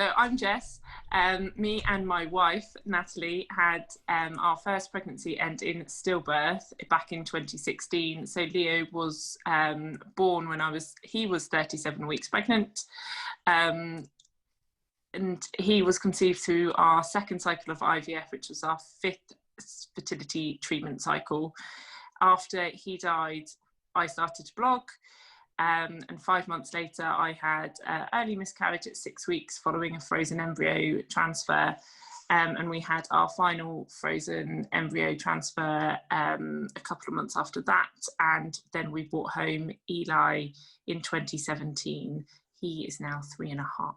So I'm Jess. Me and my wife, Natalie, had our first pregnancy end in stillbirth back in 2016. So Leo was born when he was 37 weeks pregnant. And he was conceived through our second cycle of IVF, which was our fifth fertility treatment cycle. After he died, I started to blog. And 5 months later, I had early miscarriage at 6 weeks following a frozen embryo transfer. And we had our final frozen embryo transfer a couple of months after that. And then we brought home Eli in 2017. He is now 3.5.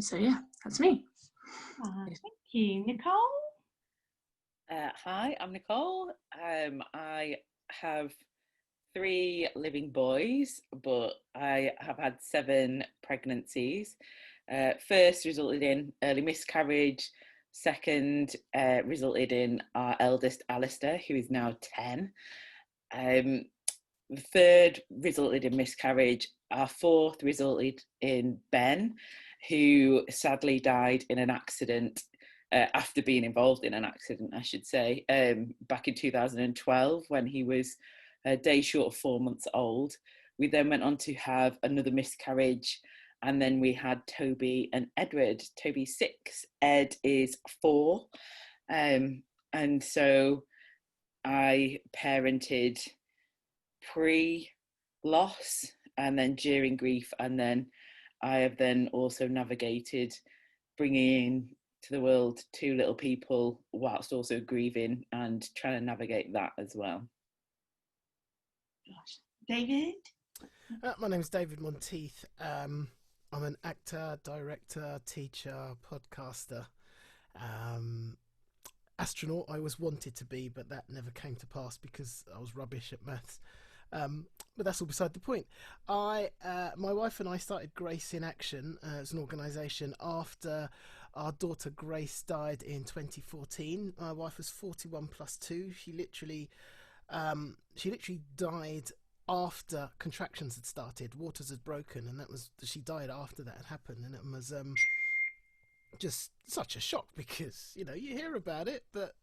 So yeah, that's me. Thank you. Nicole? Hi, I'm Nicole. I have 3 living boys, but I have had 7 pregnancies. First resulted in early miscarriage. Second resulted in our eldest, Alistair, who is now 10. The third resulted in miscarriage. Our fourth resulted in Ben, who sadly died in an accident after being involved in an accident, I should say, back in 2012 when he was a day short of 4 months old. We then went on to have another miscarriage, and then we had Toby and Edward. Toby's 6, Ed is 4. And so I parented pre-loss and then during grief, and then I have then also navigated bringing to the world 2 little people whilst also grieving and trying to navigate that as well. Gosh. David? My name is David Monteith. I'm an actor, director, teacher, podcaster, astronaut. I always wanted to be, but that never came to pass because I was rubbish at maths. But that's all beside the point. My wife and I started Grace in Action as an organisation after our daughter Grace died in 2014. My wife was 41 plus 2. She literally died after contractions had started. Waters had broken, and she died after that had happened, and it was just such a shock because you hear about it, but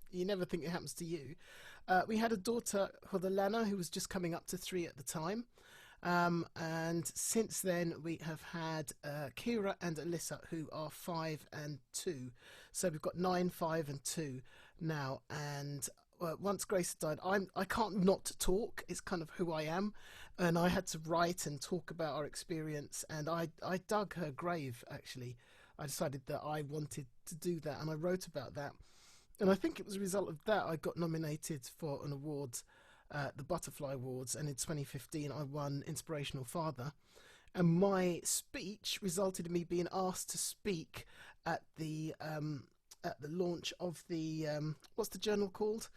you never think it happens to you. We had a daughter called Alana who was just coming up to 3 at the time, and since then we have had Kira and Alyssa, who are 5 and 2. So we've got 9, 5 and 2 now. And once Grace died, I can't not talk. It's kind of who I am, and I had to write and talk about our experience. And I dug her grave. Actually, I decided that I wanted to do that, and I wrote about that. And I think it was a result of that I got nominated for an award, the Butterfly Awards, and in 2015 I won Inspirational Father. And my speech resulted in me being asked to speak at the launch of the what's the journal called?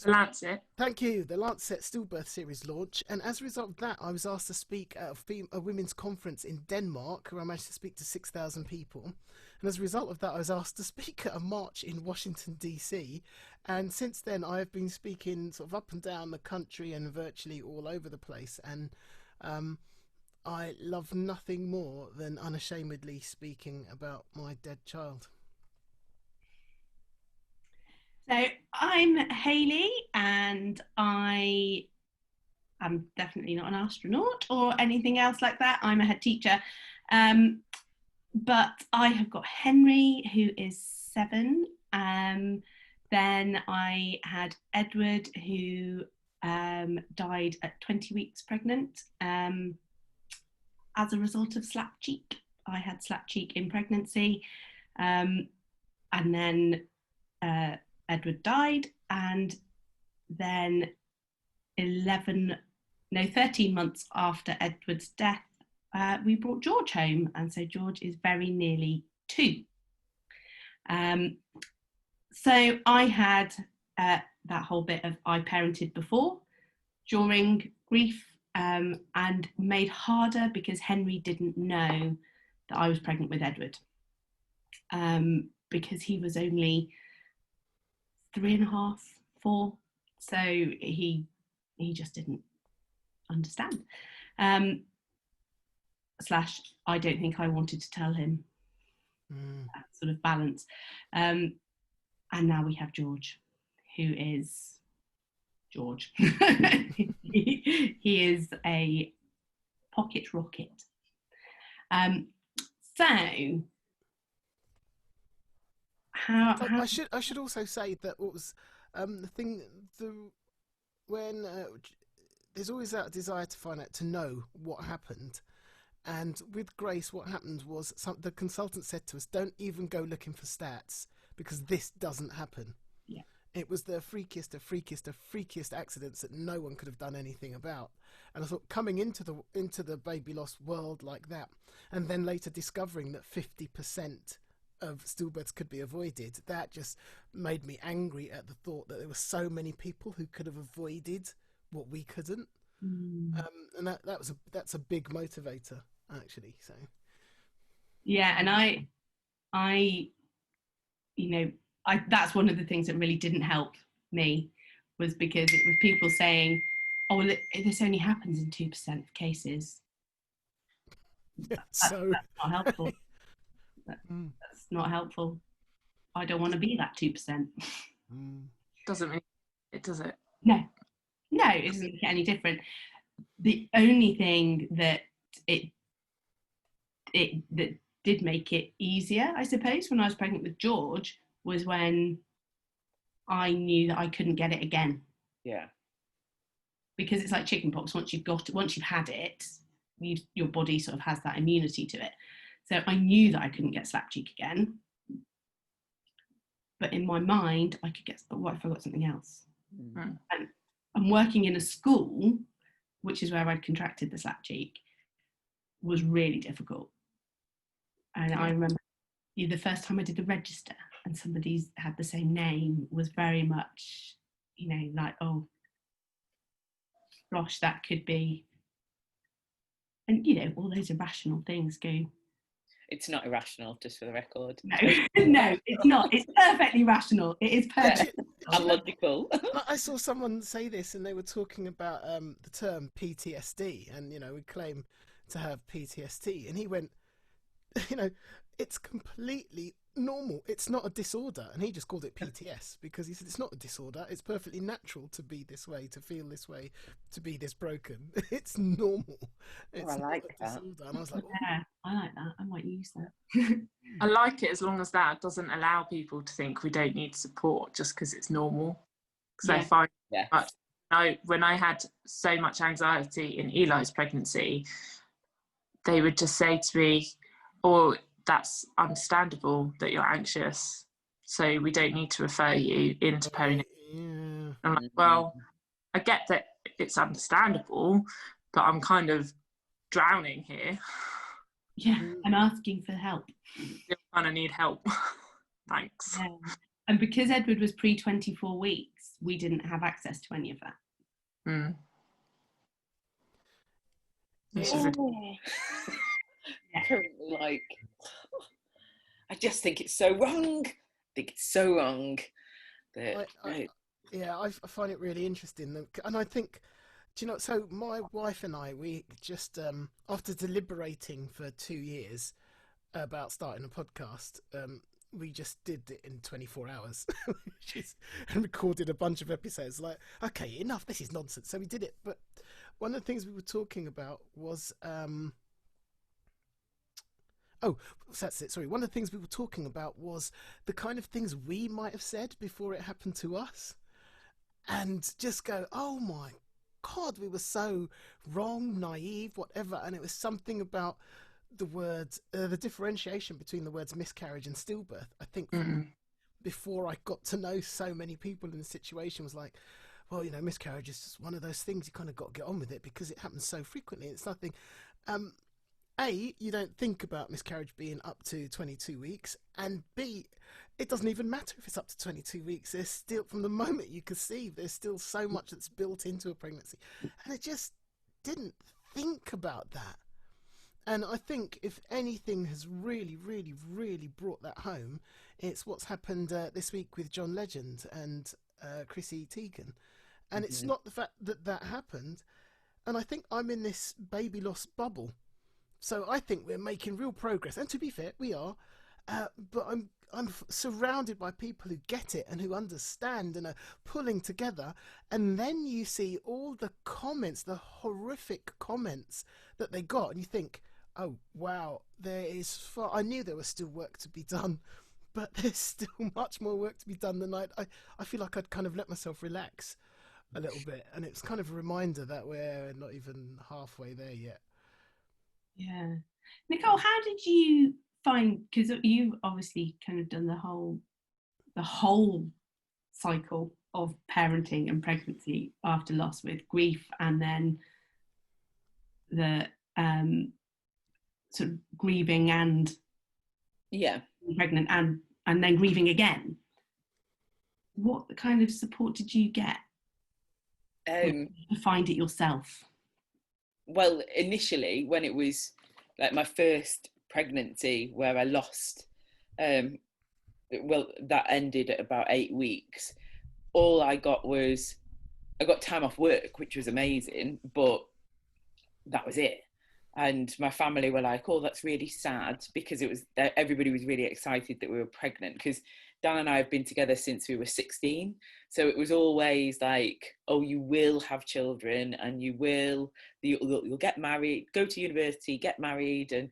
The Lancet. Thank you, the Lancet Stillbirth Series launch. And as a result of that, I was asked to speak at a women's conference in Denmark, where I managed to speak to 6,000 people. And as a result of that, I was asked to speak at a march in Washington, D.C. And since then, I have been speaking sort of up and down the country and virtually all over the place. And I love nothing more than unashamedly speaking about my dead child. So I'm Hayley, and I am definitely not an astronaut or anything else like that. I'm a head teacher. But I have got Henry, who is 7. Then I had Edward, who died at 20 weeks pregnant as a result of slap cheek. I had slap cheek in pregnancy. And then Edward died, and then 13 months after Edward's death, we brought George home, and so George is very nearly 2. So I had that whole bit of I parented before, during grief, and made harder because Henry didn't know that I was pregnant with Edward, because he was only 3.5, 4, so he just didn't understand. / I don't think I wanted to tell him. That sort of balance. And now we have George, who is George. he is a pocket rocket. So how I should also say that what was the thing, when there's always that desire to find out, to know what happened. And with Grace, what happened was the consultant said to us, don't even go looking for stats, because this doesn't happen. Yeah. It was the freakiest accidents that no one could have done anything about. And I thought, coming into the baby loss world like that, and then later discovering that 50% of stillbirths could be avoided, that just made me angry at the thought that there were so many people who could have avoided what we couldn't. And that's a big motivator, actually. So yeah, and I that's one of the things that really didn't help me, was because it was people saying, oh well, this only happens in 2% of cases. That's not helpful. That's not helpful. I don't want to be that 2%. Doesn't mean it, does it? No, it doesn't make it any different. The only thing that it that did make it easier, I suppose, when I was pregnant with George, was when I knew that I couldn't get it again. Yeah. Because it's like chickenpox. Once you've had it, your body sort of has that immunity to it. So I knew that I couldn't get slap cheek again. But in my mind, I could get, but what if I got something else? And I'm working in a school, which is where I'd contracted the slap cheek, was really difficult. And I remember the first time I did the register and somebody's had the same name, was very much, like, oh, gosh, that could be. And, all those irrational things go. It's not irrational, just for the record. No, no, it's not. It's perfectly rational. It is perfect. And logical. I saw someone say this, and they were talking about the term PTSD, and we claim to have PTSD, and he went, it's completely normal. It's not a disorder, and he just called it PTS because he said it's not a disorder. It's perfectly natural to be this way, to feel this way, to be this broken. It's normal. It's I like that. Disorder. And I was like, yeah, I like that. I might use that. I like it as long as that doesn't allow people to think we don't need support just because it's normal. Because I find when I had so much anxiety in Eli's pregnancy, they would just say to me, "Oh, that's understandable that you're anxious, so we don't need to refer you into pony." Yeah. I'm like, well, I get that it's understandable, but I'm kind of drowning here. Yeah, I'm asking for help. Still kind of need help. Thanks. Yeah. And because Edward was pre-24 weeks, we didn't have access to any of that. Currently, like, I just think it's so wrong. I find it really interesting, and I think, so my wife and I, we just after deliberating for 2 years about starting a podcast, we just did it in 24 hours and recorded a bunch of episodes. Like, okay, enough, this is nonsense. So we did it. But one of the things we were talking about was that's it. Sorry. One of the things we were talking about was the kind of things we might have said before it happened to us, and just go, oh my God, we were so wrong, naive, whatever. And it was something about the words, the differentiation between the words miscarriage and stillbirth. I think before I got to know so many people in the situation, was like, well, miscarriage is just one of those things, you kind of got to get on with it because it happens so frequently. It's nothing. A, you don't think about miscarriage being up to 22 weeks, and B, it doesn't even matter if it's up to 22 weeks. There's still, from the moment you conceive, there's still so much that's built into a pregnancy. And I just didn't think about that. And I think if anything has really, really, really brought that home, it's what's happened this week with John Legend and Chrissy Teigen. And it's not the fact that that happened. And I think I'm in this baby loss bubble So I think we're making real progress, and to be fair, we are. But I'm surrounded by people who get it and who understand and are pulling together. And then you see all the comments, the horrific comments that they got, and you think, oh wow, I knew there was still work to be done, but there's still much more work to be done than I feel like I'd kind of let myself relax a little bit, and it's kind of a reminder that we're not even halfway there yet. Yeah. Nicole, how did you find, because you've obviously kind of done the whole cycle of parenting and pregnancy after loss, with grief and then the sort of grieving and pregnant and then grieving again. What kind of support did you get to find it yourself? Well, initially, when it was like my first pregnancy where I lost, that ended at about 8 weeks. All I got was, I got time off work, which was amazing, but that was it. And my family were like, oh, that's really sad, because everybody was really excited that we were pregnant, because Dan and I have been together since we were 16. So it was always like, oh, you will have children, and you'll get married, go to university, get married, and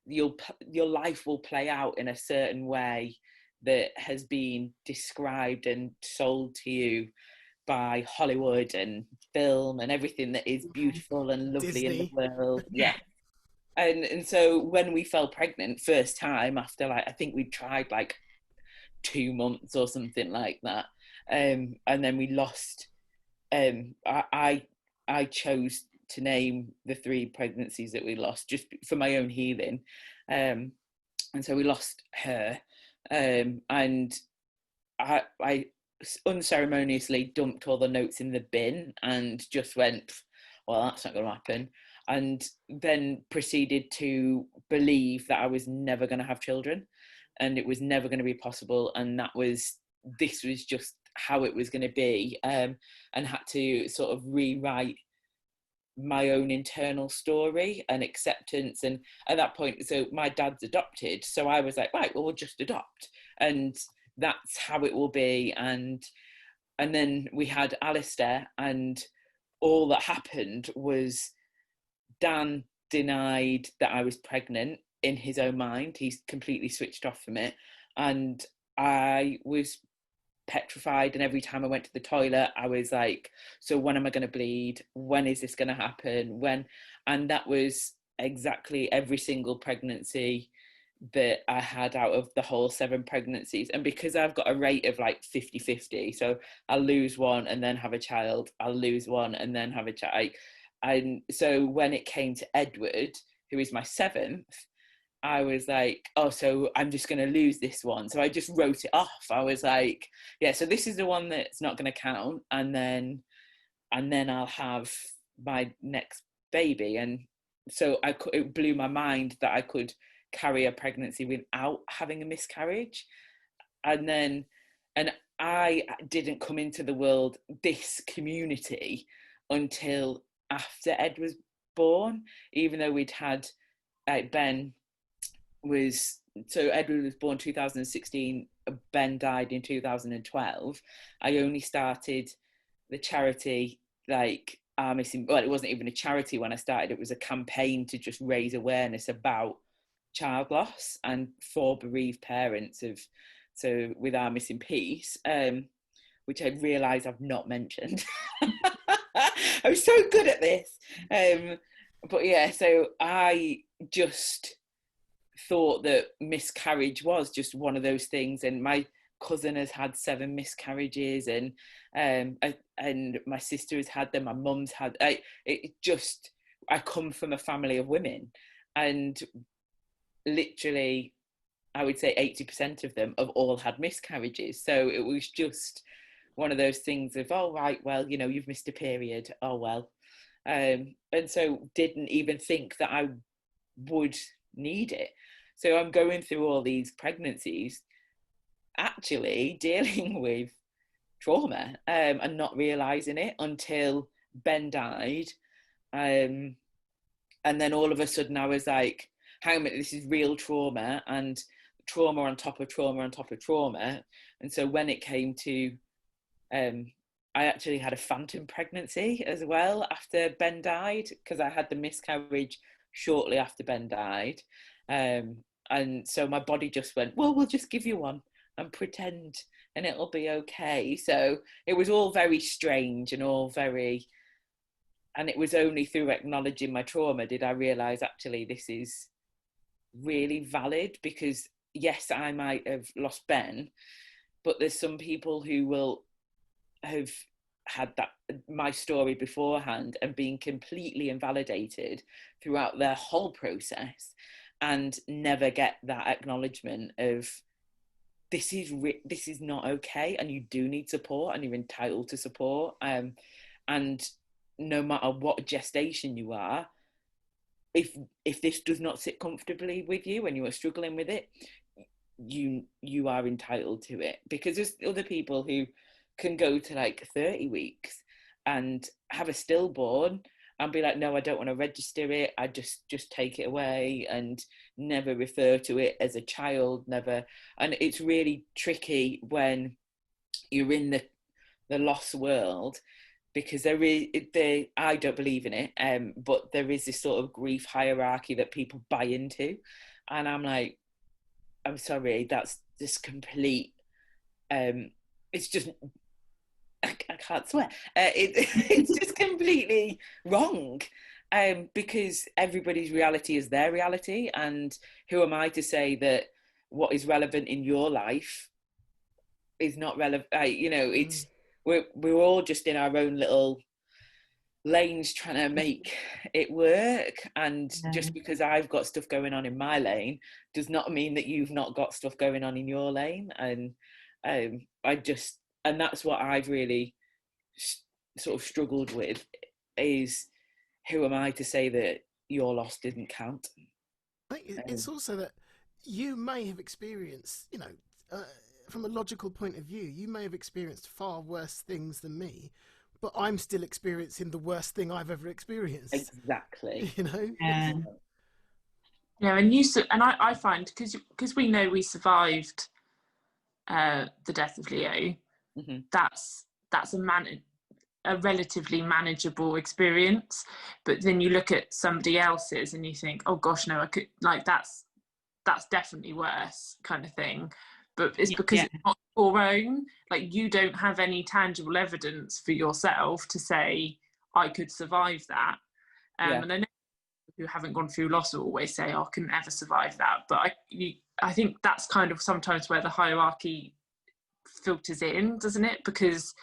your life will play out in a certain way that has been described and sold to you by Hollywood and film and everything that is beautiful and lovely Disney in the world. Yeah. And so when we fell pregnant first time, after like, I think we tried like 2 months or something like that, and then we lost, I chose to name the 3 pregnancies that we lost just for my own healing, and so we lost her, and I unceremoniously dumped all the notes in the bin and just went, well, that's not going to happen, and then proceeded to believe that I was never going to have children and it was never going to be possible, and this was just how it was going to be, and had to sort of rewrite my own internal story and acceptance. And at that point, so my dad's adopted, so I was like, right, well, we'll just adopt, and that's how it will be. And then we had Alistair, and all that happened was Dan denied that I was pregnant in his own mind. He's completely switched off from it, and I was petrified, and every time I went to the toilet I was like, so when am I going to bleed? When is this going to happen? When? And that was exactly every single pregnancy that I had out of the whole 7 pregnancies. And because I've got a rate of like 50-50, so I'll lose one and then have a child, I'll lose one and then have a child, and so when it came to Edward, who is my 7th, I was like, oh, so I'm just going to lose this one. So I just wrote it off. I was like, yeah, so this is the one that's not going to count, and then I'll have my next baby. And so it blew my mind that I could carry a pregnancy without having a miscarriage. And I didn't come into the world, this community, until after Ed was born, even though we'd had Edward was born 2016, Ben died in 2012. I only started the charity it wasn't even a charity when I started, it was a campaign to just raise awareness about child loss and for bereaved parents with Our Missing Piece, which I realise I've not mentioned. I'm so good at this. But yeah, so I just thought that miscarriage was just one of those things, and my cousin has had 7 miscarriages, and my sister has had them, my mum's had, I come from a family of women, and literally I would say 80% of them have all had miscarriages. So it was just one of those things of, oh right, well, you've missed a period, oh well, and so didn't even think that I would need it. So I'm going through all these pregnancies actually dealing with trauma, and not realizing it until Ben died, and And then all of a sudden I was like, this is real trauma, and trauma on top of trauma on top of trauma. And so when it came to, I actually had a phantom pregnancy as well after Ben died, because I had the miscarriage shortly after Ben died. And so my body just went, well, we'll just give you one and pretend and it'll be okay. So it was all very strange and and it was only through acknowledging my trauma did I realise actually this is really valid, because yes, I might have lost Ben, but there's some people who will have had my story beforehand and been completely invalidated throughout their whole process and never get that acknowledgement of this is not okay, and you do need support and you're entitled to support, and no matter what gestation you are, if this does not sit comfortably with you and you are struggling with it, you are entitled to it. Because there's other people who can go to like 30 weeks and have a stillborn and be like, no, I don't want to register it, I just take it away and never refer to it as a child, never. And it's really tricky when you're in the loss world, because I don't believe in it, but there is this sort of grief hierarchy that people buy into, and I'm like, I'm sorry, that's just complete, it's just, I can't swear, it's just completely wrong, because everybody's reality is their reality, and who am I to say that what is relevant in your life is not relevant? It's we're all just in our own little lanes trying to make it work, and just because I've got stuff going on in my lane does not mean that you've not got stuff going on in your lane. And and that's what I've really sort of struggled with, is who am I to say that your loss didn't count? It's also that you may have experienced, from a logical point of view, you may have experienced far worse things than me, but I'm still experiencing the worst thing I've ever experienced. Exactly. Yeah. And I find, because we know we survived the death of Leo, mm-hmm. that's a relatively manageable experience. But then you look at somebody else's and you think, oh gosh, no, I could, like, that's definitely worse, kind of thing. But it's because it's not your own, like, you don't have any tangible evidence for yourself to say I could survive that. And I know who haven't gone through loss will always say, oh, I couldn't ever survive that. But I think that's kind of sometimes where the hierarchy filters in, doesn't it? Because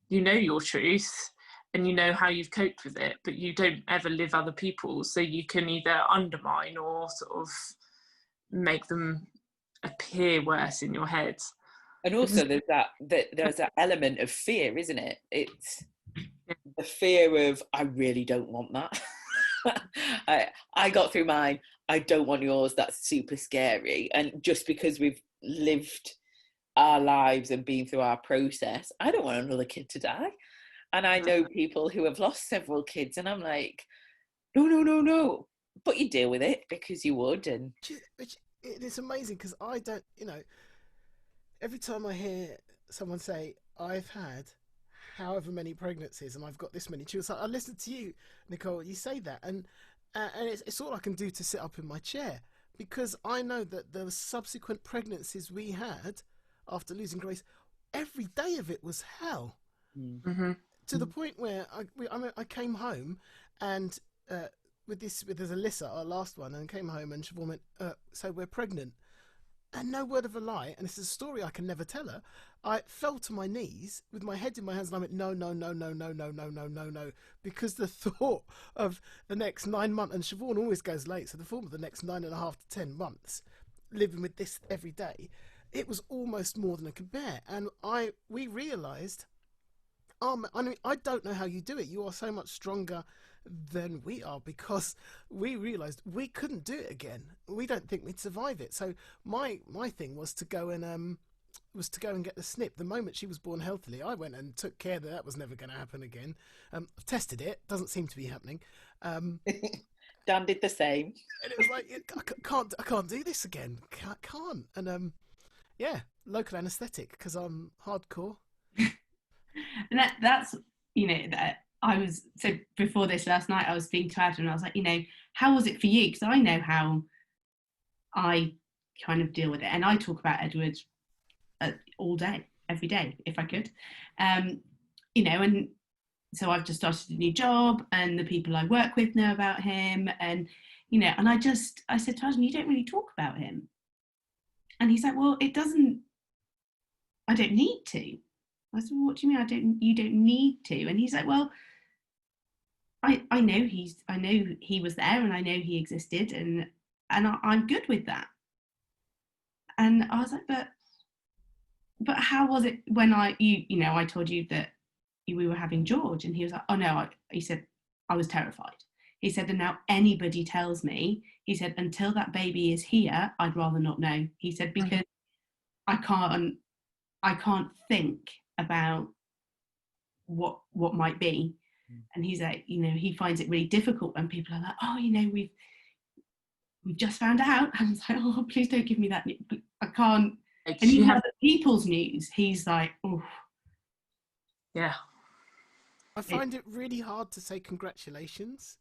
you know your truth and you know how you've coped with it, but you don't ever live other people's, so you can either undermine or sort of make them appear worse in your head. And also there's that element of fear, isn't it? It's the fear of, I really don't want that. I got through mine, I don't want yours, that's super scary. And just because we've lived our lives and been through our process, I don't want another kid to die. And I know people who have lost several kids, and I'm like, no, but you deal with it because you would. And it's amazing, because I don't, every time I hear someone say, I've had however many pregnancies and I've got this many children, so I listen to you, Nicole, you say that, and it's all I can do to sit up in my chair, because I know that the subsequent pregnancies we had after losing Grace, every day of it was hell. Mm-hmm. To the point where I came home and with Alyssa, our last one, and came home and Siobhan went, so we're pregnant. And no word of a lie, and this is a story I can never tell her, I fell to my knees with my head in my hands and I went, no, because the thought of the next 9 months, and Siobhan always goes late, so the thought of the next 9.5 to 10 months, living with this every day, it was almost more than I could bear. And we realised, I don't know how you do it. You are so much stronger than we are, because we realised we couldn't do it again. We don't think we'd survive it. So my thing was to go and get the snip. The moment she was born healthily, I went and took care that was never going to happen again. I've tested it; doesn't seem to be happening. Dan did the same. And it was like, I can't do this again. Can't. And yeah, local anaesthetic because I'm hardcore. And that's, that I was, so before this last night, I was speaking to Adam and I was like, how was it for you? Because I know how I kind of deal with it. And I talk about Edward all day, every day, if I could. And so I've just started a new job and the people I work with know about him. And, and I said to Adam, you don't really talk about him. And he's like, well, I don't need to. I said, well, what do you mean you don't need to? And he's like, well, I know he was there and I know he existed and I'm good with that. And I was like, but how was it when I told you that we were having George? And he was like, oh no, he said, I was terrified. He said, and now anybody tells me, he said, until that baby is here, I'd rather not know. He said, because I can't think about what might be. And he's like, he finds it really difficult when people are like, oh, we've just found out. And I was like, oh, please don't give me that. I can't. And even other people's news, he's like, oh. Yeah. I find it really hard to say congratulations.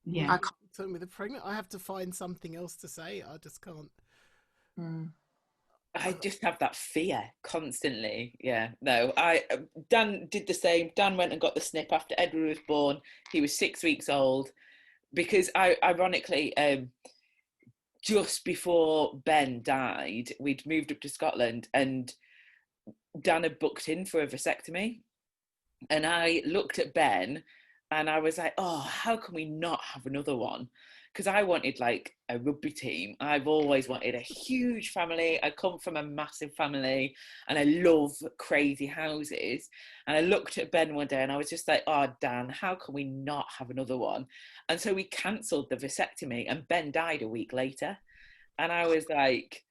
Yeah. I can't tell me they're pregnant. I have to find something else to say. I just can't. I just have that fear constantly. Yeah, no, Dan did the same. Dan went and got the snip after Edward was born. He was 6 weeks old because ironically, just before Ben died, we'd moved up to Scotland and Dan had booked in for a vasectomy. And I looked at Ben and I was like, oh, how can we not have another one? Because I wanted like a rugby team. I've always wanted a huge family. I come from a massive family and I love crazy houses. And I looked at Ben one day and I was just like, oh, Dan, how can we not have another one? And so we cancelled the vasectomy and Ben died a week later. And I was like,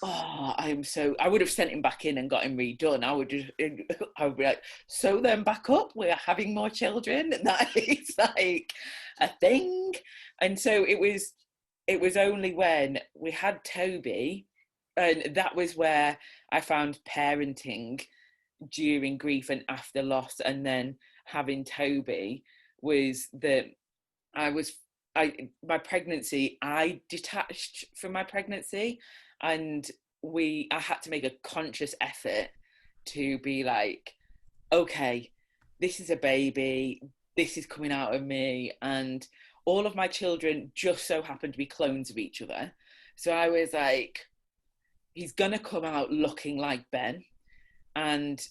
oh, I would have sent him back in and got him redone. I would be like, sew them back up. We're having more children. And that is like a thing. And so it was only when we had Toby, and that was where I found parenting during grief and after loss, and then having Toby was that my pregnancy, I detached from my pregnancy, and I had to make a conscious effort to be like, okay, this is a baby, this is coming out of me, and all of my children just so happen to be clones of each other. So I was like, he's gonna come out looking like Ben. And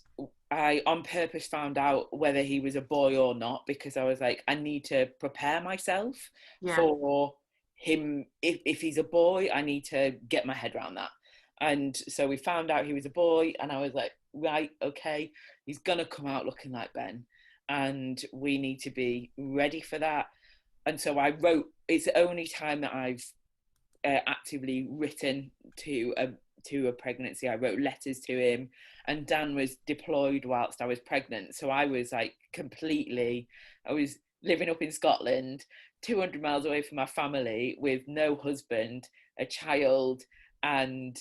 I on purpose found out whether he was a boy or not, because I was like, I need to prepare myself for him. If he's a boy, I need to get my head around that. And so we found out he was a boy, and I was like, right, okay, he's gonna come out looking like Ben, and we need to be ready for that. And so I wrote, it's the only time that I've actively written to a pregnancy. I wrote letters to him, and Dan was deployed whilst I was pregnant. So I was like I was living up in Scotland, 200 miles away from my family, with no husband, a child, and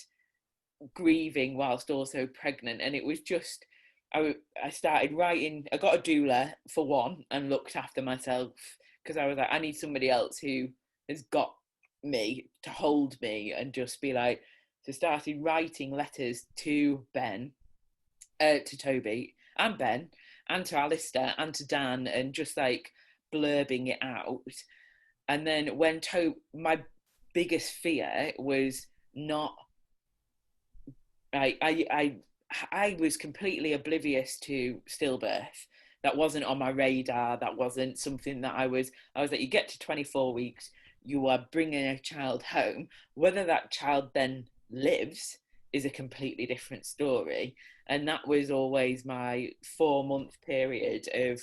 grieving whilst also pregnant. And it was just, I started writing. I got a doula for one and looked after myself, because I was like, I need somebody else who has got me to hold me and just be like, so started writing letters to Ben, to Toby and Ben, and to Alistair and to Dan, and just like blurbing it out. And then when my biggest fear was not, I was completely oblivious to stillbirth. That wasn't on my radar. That wasn't something that I was like, you get to 24 weeks, you are bringing a child home. Whether that child then lives is a completely different story. And that was always my 4-month period of,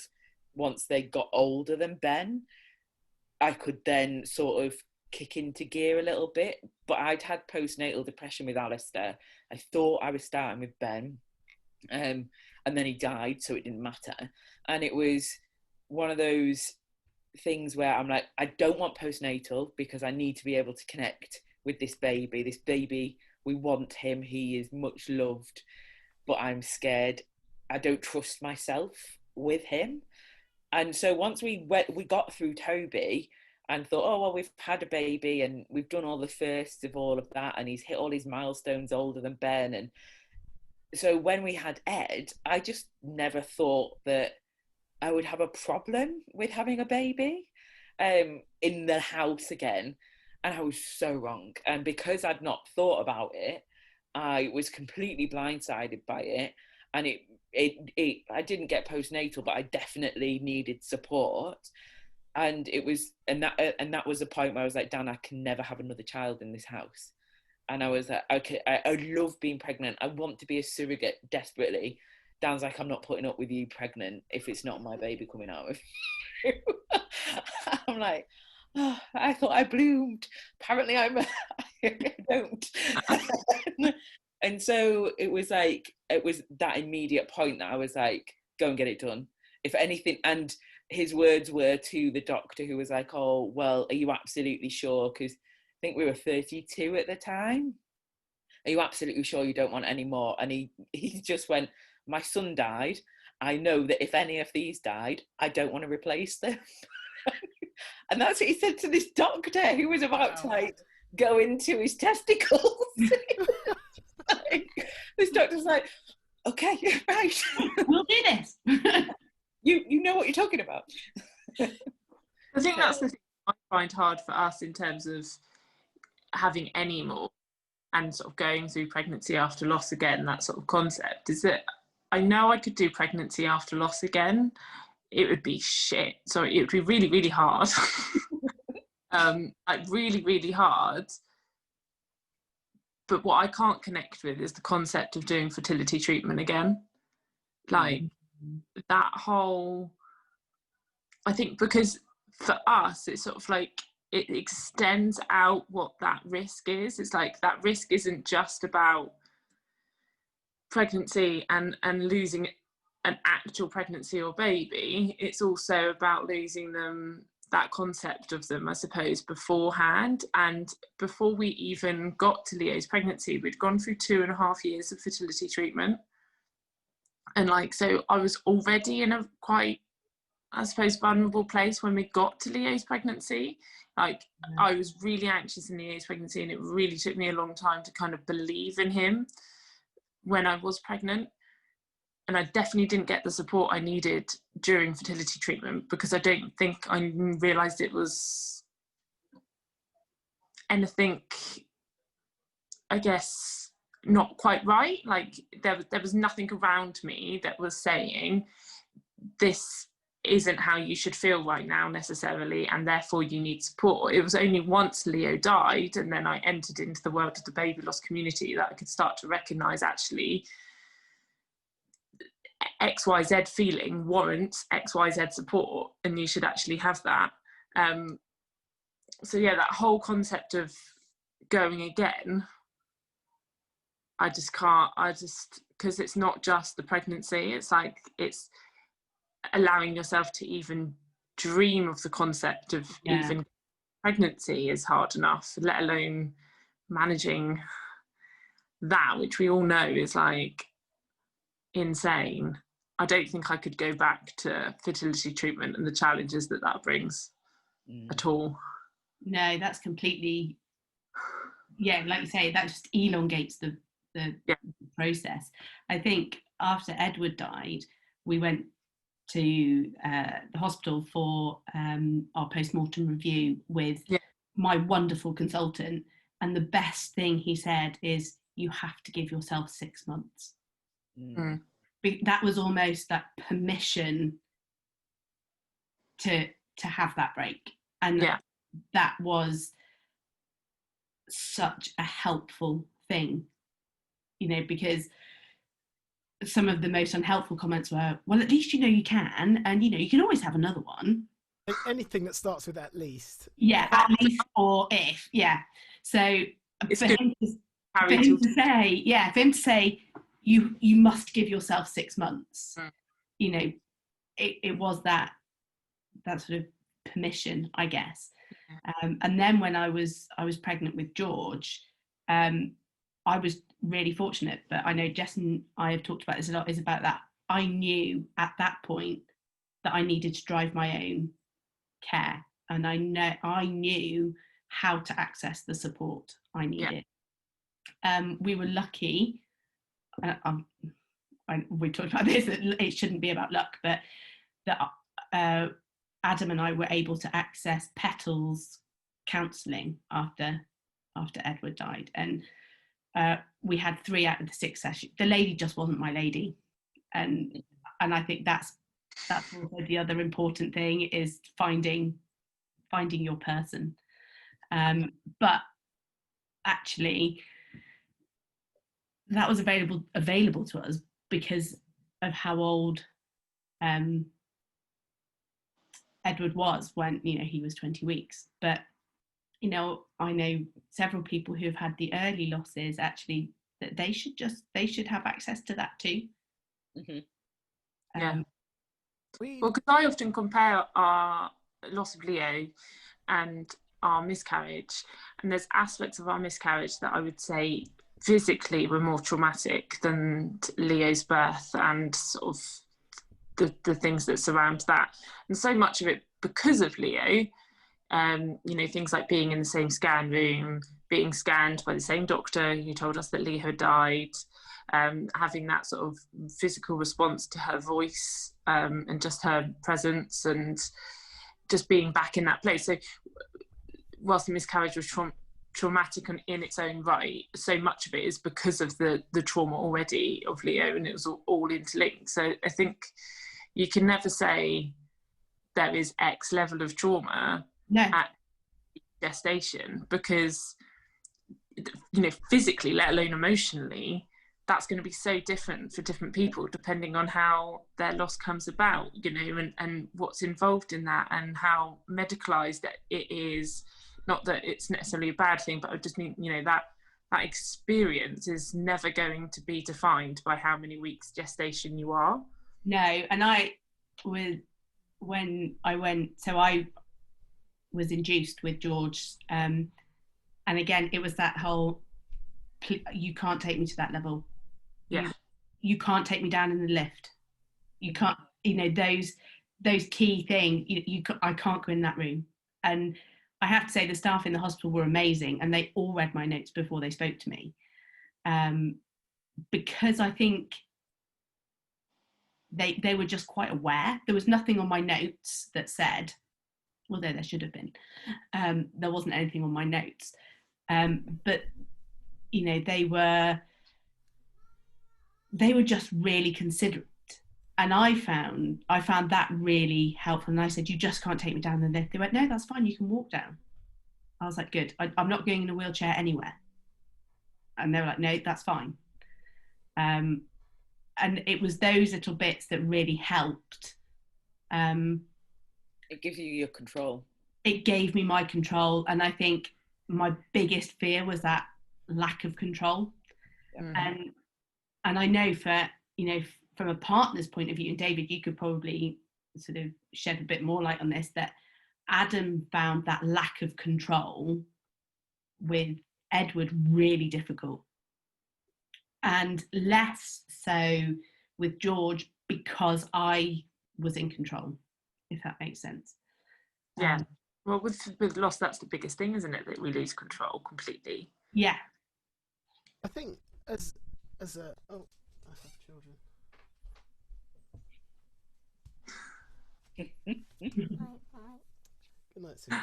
once they got older than Ben, I could then sort of kick into gear a little bit. But I'd had postnatal depression with Alistair. I thought I was starting with Ben, and then he died, so it didn't matter. And it was one of those things where I'm like, I don't want postnatal because I need to be able to connect with this baby. This baby, we want him. He is much loved, but I'm scared. I don't trust myself with him. And so once we got through Toby and thought, oh, well, we've had a baby and we've done all the firsts of all of that, and he's hit all his milestones older than Ben. And so when we had Ed, I just never thought that I would have a problem with having a baby in the house again. And I was so wrong. And because I'd not thought about it, I was completely blindsided by it. And I didn't get postnatal, but I definitely needed support. And that was a point where I was like, Dan, I can never have another child in this house. And I was like, okay, I love being pregnant. I want to be a surrogate desperately. Dan's like, I'm not putting up with you pregnant if it's not my baby coming out of you. I'm like, oh, I thought I bloomed. Apparently I don't. And so it was that immediate point that I was like, go and get it done. If anything, and his words were to the doctor, who was like, oh, well, are you absolutely sure? Because I think we were 32 at the time. Are you absolutely sure you don't want any more? And he just went, my son died. I know that if any of these died, I don't want to replace them. And that's what he said to this doctor who was about to go into his testicles. This doctor's like, okay, right. We'll do this. You know what you're talking about. I think that's the thing I find hard for us in terms of having any more and sort of going through pregnancy after loss again, that sort of concept, is that I know I could do pregnancy after loss again. It would be shit. So it would be really, really hard. Like really, really hard. But what I can't connect with is the concept of doing fertility treatment again. Like that whole, I think because for us, it's sort of like, it extends out what that risk is. It's like that risk isn't just about pregnancy and losing an actual pregnancy or baby. It's also about losing them, that concept of them, I suppose, beforehand. And before we even got to Leo's pregnancy, we'd gone through 2.5 years of fertility treatment. And like, so I was already in a quite, I suppose, vulnerable place when we got to Leo's pregnancy. Like, I was really anxious in Leo's pregnancy, and it really took me a long time to kind of believe in him when I was pregnant. And I definitely didn't get the support I needed during fertility treatment, because I don't think I realised it was anything, I guess, not quite right. Like there was nothing around me that was saying this isn't how you should feel right now necessarily, and therefore you need support. It was only once Leo died and then I entered into the world of the baby loss community that I could start to recognise, actually, XYZ feeling warrants XYZ support, and you should actually have that. So yeah, that whole concept of going again, I just can't, because it's not just the pregnancy, it's like, it's allowing yourself to even dream of the concept of even pregnancy is hard enough, let alone managing that, which we all know is like insane. I don't think I could go back to fertility treatment and the challenges that brings at all. No, that's completely, like you say, that just elongates the process. I think after Edward died, we went to the hospital for our post-mortem review with my wonderful consultant, and the best thing he said is, you have to give yourself 6 months. That was almost that permission to have that break, and that was such a helpful thing, because some of the most unhelpful comments were, well, at least you can, and you can always have another one. Anything that starts with at least. At least, or if, So for him to say, you must give yourself 6 months. It was that sort of permission, I guess. And then when I was pregnant with George, I was really fortunate, but I know Jess and I have talked about this a lot, is about that. I knew at that point that I needed to drive my own care, and I knew how to access the support I needed. We were lucky. We talked about this, that it shouldn't be about luck, but that Adam and I were able to access Petals counselling after Edward died, and we had 3 out of the 6 sessions. The lady just wasn't my lady, and I think that's also the other important thing, is finding your person. But actually, that was available to us because of how old Edward was when, you know, he was 20 weeks. But, you know, I know several people who have had the early losses, actually, that they should have access to that too. Well, because I often compare our loss of Leo and our miscarriage, and there's aspects of our miscarriage that I would say physically were more traumatic than Leo's birth, and sort of the things that surround that, and so much of it because of Leo. You know, things like being in the same scan room, being scanned by the same doctor who told us that Leo had died, having that sort of physical response to her voice, and just her presence, and just being back in that place. So whilst the miscarriage was traumatic in its own right, so much of it is because of the trauma already of Leo, and it was all interlinked. So I think you can never say there is X level of trauma at gestation, because, you know, physically, let alone emotionally, that's going to be so different for different people depending on how their loss comes about, you know, and what's involved in that, and how medicalized it is. Not that it's necessarily a bad thing, but I just mean, you know, that experience is never going to be defined by how many weeks gestation you are. No, and I was induced with George, and again, it was that whole, you can't take me to that level. You can't take me down in the lift. You can't, you know, those key things. I can't go in that room. And I have to say, the staff in the hospital were amazing, and they all read my notes before they spoke to me, because I think they were just quite aware. There was nothing on my notes that said, although there should have been, there wasn't anything on my notes, but, you know, they were just really considerate, and I found that really helpful. And I said, you just can't take me down the lift. They went, no, that's fine, you can walk down. I was like, good, I'm not going in a wheelchair anywhere. And they were like, no, that's fine. And it was those little bits that really helped. It gives you your control. It gave me my control, and I think my biggest fear was that lack of control. And I know, for, you know, from a partner's point of view, and David, you could probably sort of shed a bit more light on this, that Adam found that lack of control with Edward really difficult, and less so with George, because I was in control, if that makes sense. Yeah. Well, with loss, that's the biggest thing, isn't it? That we lose control completely. Yeah. I think as a I have children. Good night, Sue.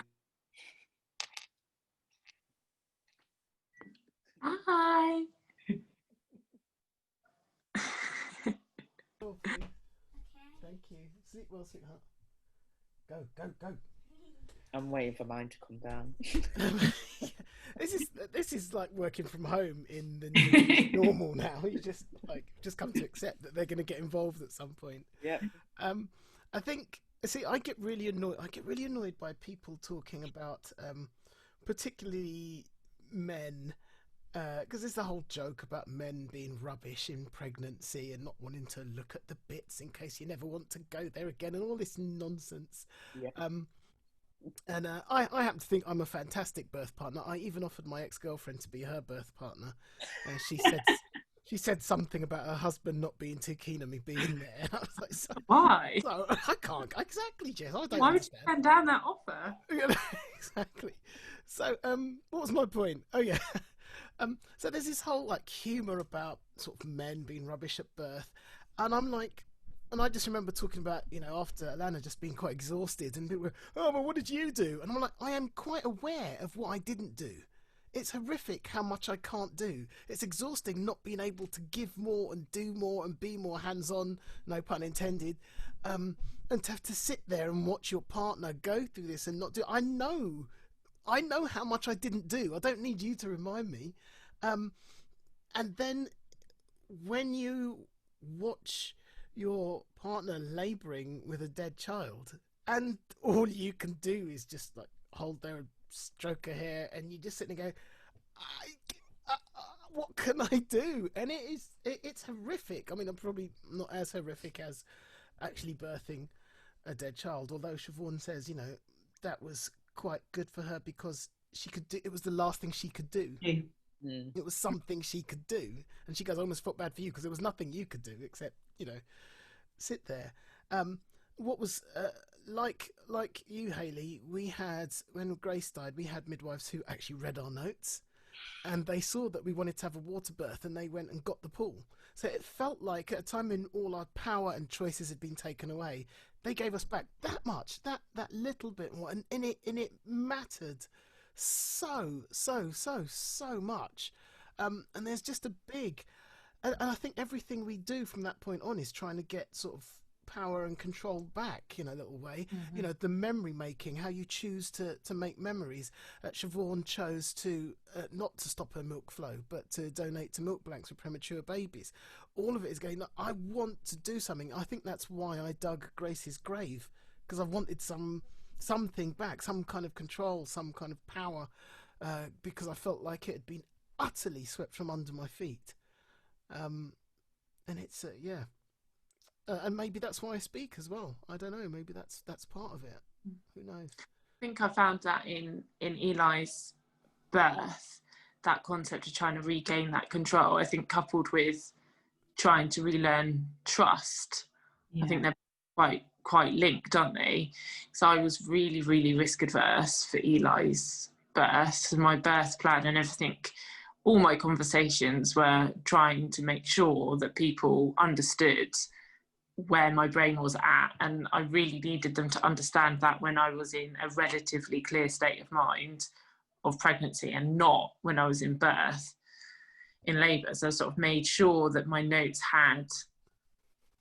Hi. Okay. Thank you. Sleep well, sweetheart. Go. I'm waiting for mine to come down. This is like working from home in the new normal now. You just come to accept that they're going to get involved at some point. Yeah. I think. See, I get really annoyed by people talking about, particularly men, because there's the whole joke about men being rubbish in pregnancy and not wanting to look at the bits in case you never want to go there again, and all this nonsense. Yeah. And I happen to think I'm a fantastic birth partner. I even offered my ex-girlfriend to be her birth partner, and she said something about her husband not being too keen on me being there. I was like, Why? so I can't exactly, Jess. I don't Why would you understand. turn down that offer? Exactly. So what was my point? Oh yeah. So there's this whole like humour about sort of men being rubbish at birth, and I'm like, and I just remember talking about, you know, after Alana just being quite exhausted, and people were, oh, well, what did you do? And I'm like, I am quite aware of what I didn't do. It's horrific how much I can't do. It's exhausting not being able to give more and do more and be more hands-on, no pun intended, and to have to sit there and watch your partner go through this and not do. I know how much I didn't do. I don't need you to remind me. And then when you watch your partner labouring with a dead child, and all you can do is just like hold there and stroke her hair, and you just sit and go, what can I do? And it's horrific. I mean, I'm probably not as horrific as actually birthing a dead child, although Siobhan says, you know, that was quite good for her because she could do, it was the last thing she could do. It was something she could do, and she goes, I almost felt bad for you because there was nothing you could do except, you know, sit there. What was like you, Hayley, we had, when Grace died, we had midwives who actually read our notes, and they saw that we wanted to have a water birth, and they went and got the pool. So it felt like at a time when all our power and choices had been taken away, they gave us back that much, that little bit more, and it mattered so much. And there's just a big, and I think everything we do from that point on is trying to get sort of power and control back in a little way. You know, the memory making, how you choose to make memories. Siobhan chose to not to stop her milk flow, but to donate to milk blanks for premature babies. All of it is going, I want to do something. I think that's why I dug Grace's grave, because I wanted something back, some kind of control, some kind of power, because I felt like it had been utterly swept from under my feet. And it's yeah. And maybe that's why I speak as well. I don't know. Maybe that's part of it. Who knows? I think I found that in Eli's birth, that concept of trying to regain that control. I think coupled with trying to relearn trust, I think they're quite linked, aren't they? So I was really risk adverse for Eli's birth. So my birth plan and everything, all my conversations were trying to make sure that people understood where my brain was at, and I really needed them to understand that when I was in a relatively clear state of mind of pregnancy and not when I was in birth, in labour. So I sort of made sure that my notes had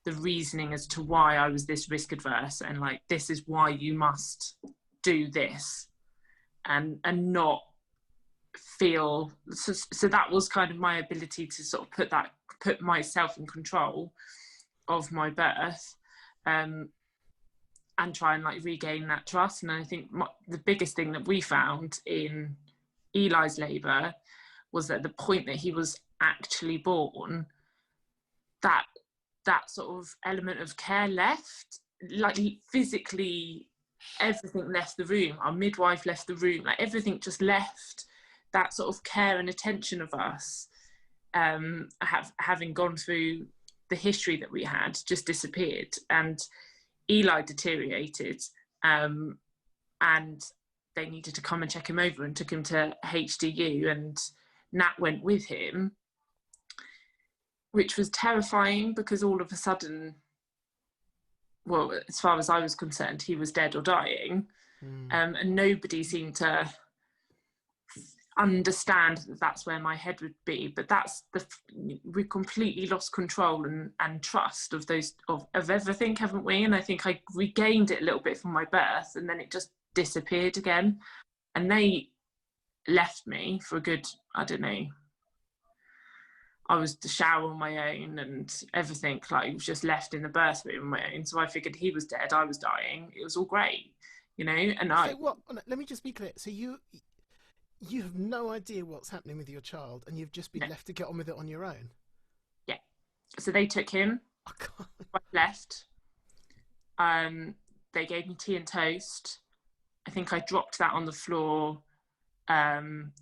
the reasoning as to why I was this risk adverse, and like, this is why you must do this, and not feel so that was kind of my ability to sort of put myself in control of my birth, and try and like regain that trust. And I think the biggest thing that we found in Eli's labour was that the point that he was actually born, that sort of element of care left, like physically everything left the room. Our midwife left the room, like everything just left. That sort of care and attention of us, having gone through the history that we had, just disappeared. And Eli deteriorated, and they needed to come and check him over and took him to HDU, and Nat went with him, which was terrifying because all of a sudden, well, as far as I was concerned, he was dead or dying. And nobody seemed to understand that that's where my head would be. But we completely lost control and trust of everything, haven't we? And I think I regained it a little bit from my birth, and then it just disappeared again. And they left me for a good, I don't know, I was to shower on my own and everything, like, was just left in the birth room on my own. So I figured he was dead, I was dying, it was all great, you know. And let me just be clear. So you have no idea what's happening with your child, and you've just been left to get on with it on your own? Yeah. So they took him. I left. They gave me tea and toast. I think I dropped that on the floor, and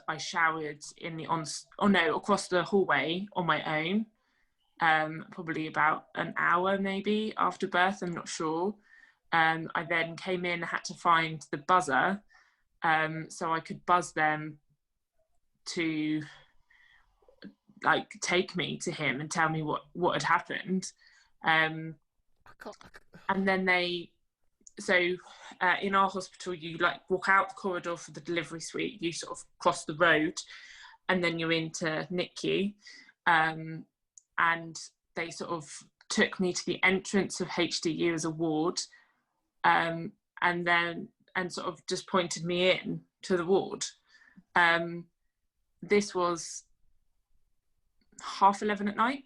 I showered across the hallway on my own, probably about an hour maybe after birth, I'm not sure. I then came in, had to find the buzzer, so I could buzz them to like take me to him and tell me what had happened. And then in our hospital, you like walk out the corridor for the delivery suite, you sort of cross the road, and then you're into NICU. And they sort of took me to the entrance of HDU as a ward, and sort of just pointed me in to the ward. This was 11:30 at night.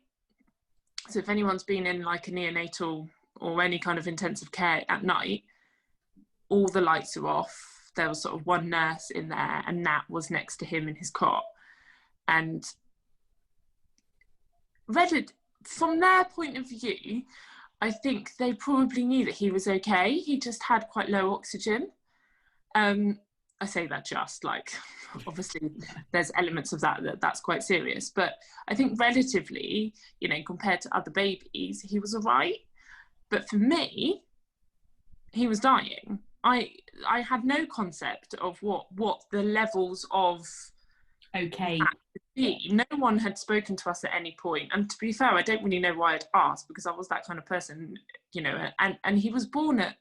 So if anyone's been in like a neonatal or any kind of intensive care at night, all the lights are off. There was sort of one nurse in there, and Nat was next to him in his cot. And from their point of view, I think they probably knew that he was okay. He just had quite low oxygen. I say that just like, obviously there's elements of that's quite serious, but I think relatively, compared to other babies, he was all right. But for me, he was dying. I had no concept of what the levels of okay could be. No one had spoken to us at any point. And to be fair, I don't really know why I'd asked, because I was that kind of person, and he was born at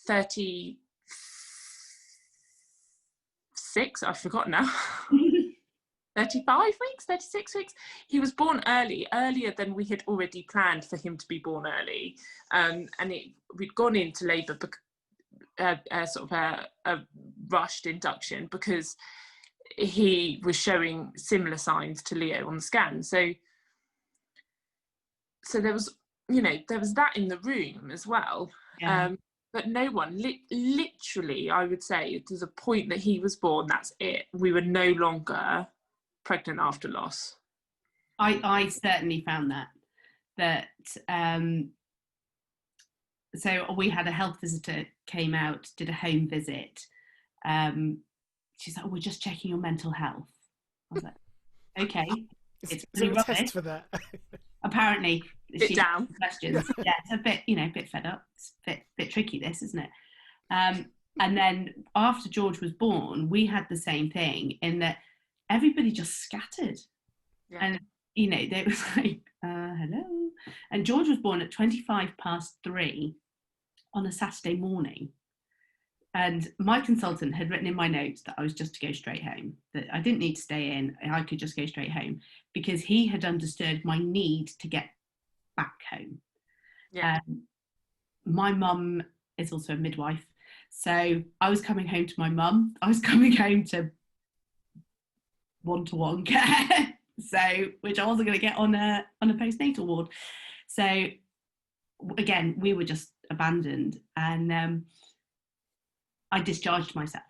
36, I've forgotten now. 35 weeks, 36 weeks. He was born earlier than we had already planned for him to be born early. We'd gone into labour, sort of a rushed induction, because he was showing similar signs to Leo on the scan. So there was that in the room as well. Yeah. But no one, literally, I would say, to the point that he was born, that's it. We were no longer pregnant after loss. I certainly found that so we had a health visitor came out, did a home visit. She's like, we're just checking your mental health. I was like, okay. It's a test for that. Apparently, she down questions. Yeah, it's a bit fed up. It's a bit tricky, this, isn't it? And then after George was born, we had the same thing, in that everybody just scattered. Yeah. And they was like, hello. And George was born at 3:25 on a Saturday morning. And my consultant had written in my notes that I was just to go straight home, that I didn't need to stay in, I could just go straight home, because he had understood my need to get back home. Yeah. My mum is also a midwife, so I was coming home to my mum. I was coming home to one-to-one care, which I wasn't going to get on a postnatal ward. So again, we were just abandoned, and I discharged myself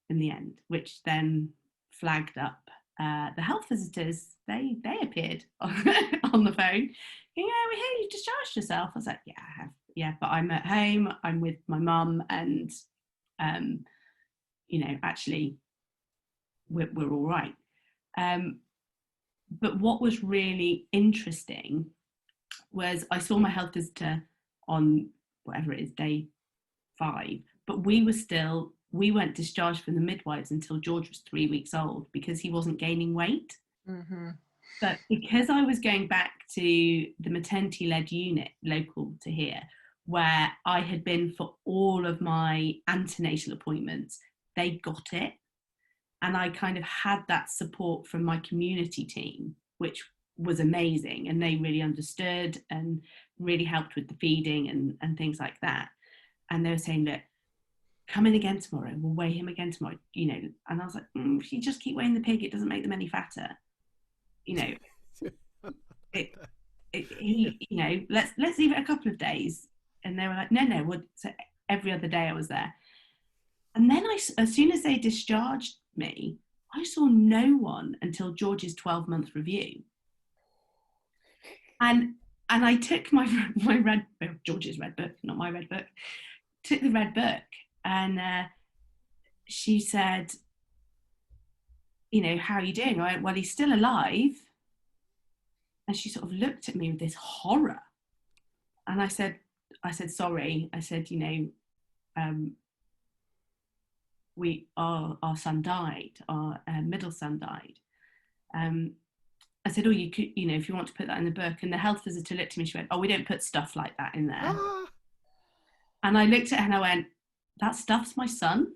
in the end, which then flagged up the health visitors. They appeared on the phone. We hear you discharged yourself. I was like, yeah, I have. Yeah, but I'm at home. I'm with my mum, and actually, we're all right. But what was really interesting was I saw my health visitor on whatever it is, day 5. But we weren't discharged from the midwives until George was 3 weeks old, because he wasn't gaining weight. Mm-hmm. But because I was going back to the maternity-led unit local to here, where I had been for all of my antenatal appointments, they got it. And I kind of had that support from my community team, which was amazing. And they really understood and really helped with the feeding and things like that. And they were saying, look, come in again tomorrow, we'll weigh him again tomorrow, and I was like, if you just keep weighing the pig, it doesn't make them any fatter, let's leave it a couple of days. And they were like, no, so every other day I was there. And then as soon as they discharged me, I saw no one until George's 12-month review. And I took my red book, George's red book, not my red book, took the red book And she said, you know, how are you doing? I went, well, he's still alive. And she sort of looked at me with this horror. And I said, sorry. I said, you know, our son died, our middle son died. I said, oh, you could, you know, if you want to put that in the book. And the health visitor looked at me, she went, oh, we don't put stuff like that in there. And I looked at her and I went, that stuff's my son?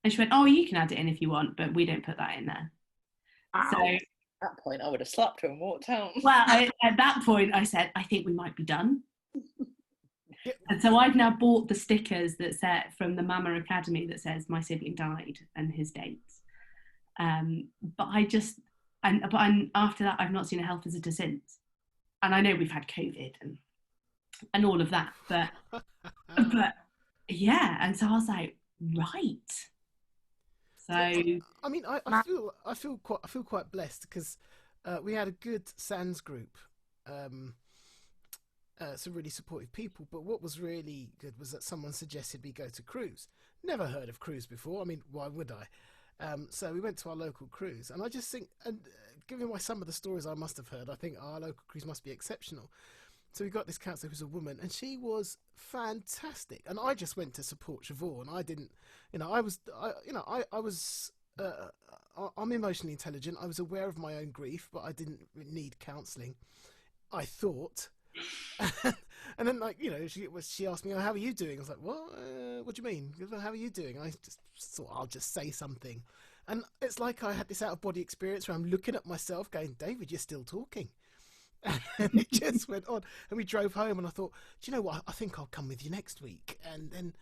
And she went, oh, you can add it in if you want, but we don't put that in there. Ow. So at that point, I would have slapped her and walked out. Well, at that point, I said, I think we might be done. And so I've now bought the stickers that said from the Mama Academy that says my sibling died and his dates. But after that, I've not seen a health visitor since. And I know we've had COVID and all of that, but yeah. And so I was like, right. So I mean, I feel quite blessed because we had a good SANS group, some really supportive people. But what was really good was that someone suggested we go to cruise. Never heard of cruise before. I mean, why would I? So we went to our local cruise, and I just think, and given some of the stories I must have heard, I think our local cruise must be exceptional. So we got this counsellor who's a woman, and she was fantastic. And I just went to support Siobhan. I didn't, you know, I'm emotionally intelligent. I was aware of my own grief, but I didn't need counselling, I thought. And then, like, you know, she asked me, oh, how are you doing? I was like, what do you mean? How are you doing? I just thought I'll just say something. And it's like I had this out-of-body experience where I'm looking at myself going, David, you're still talking. And it just went on. And we drove home and I thought, do you know what? I think I'll come with you next week. And then,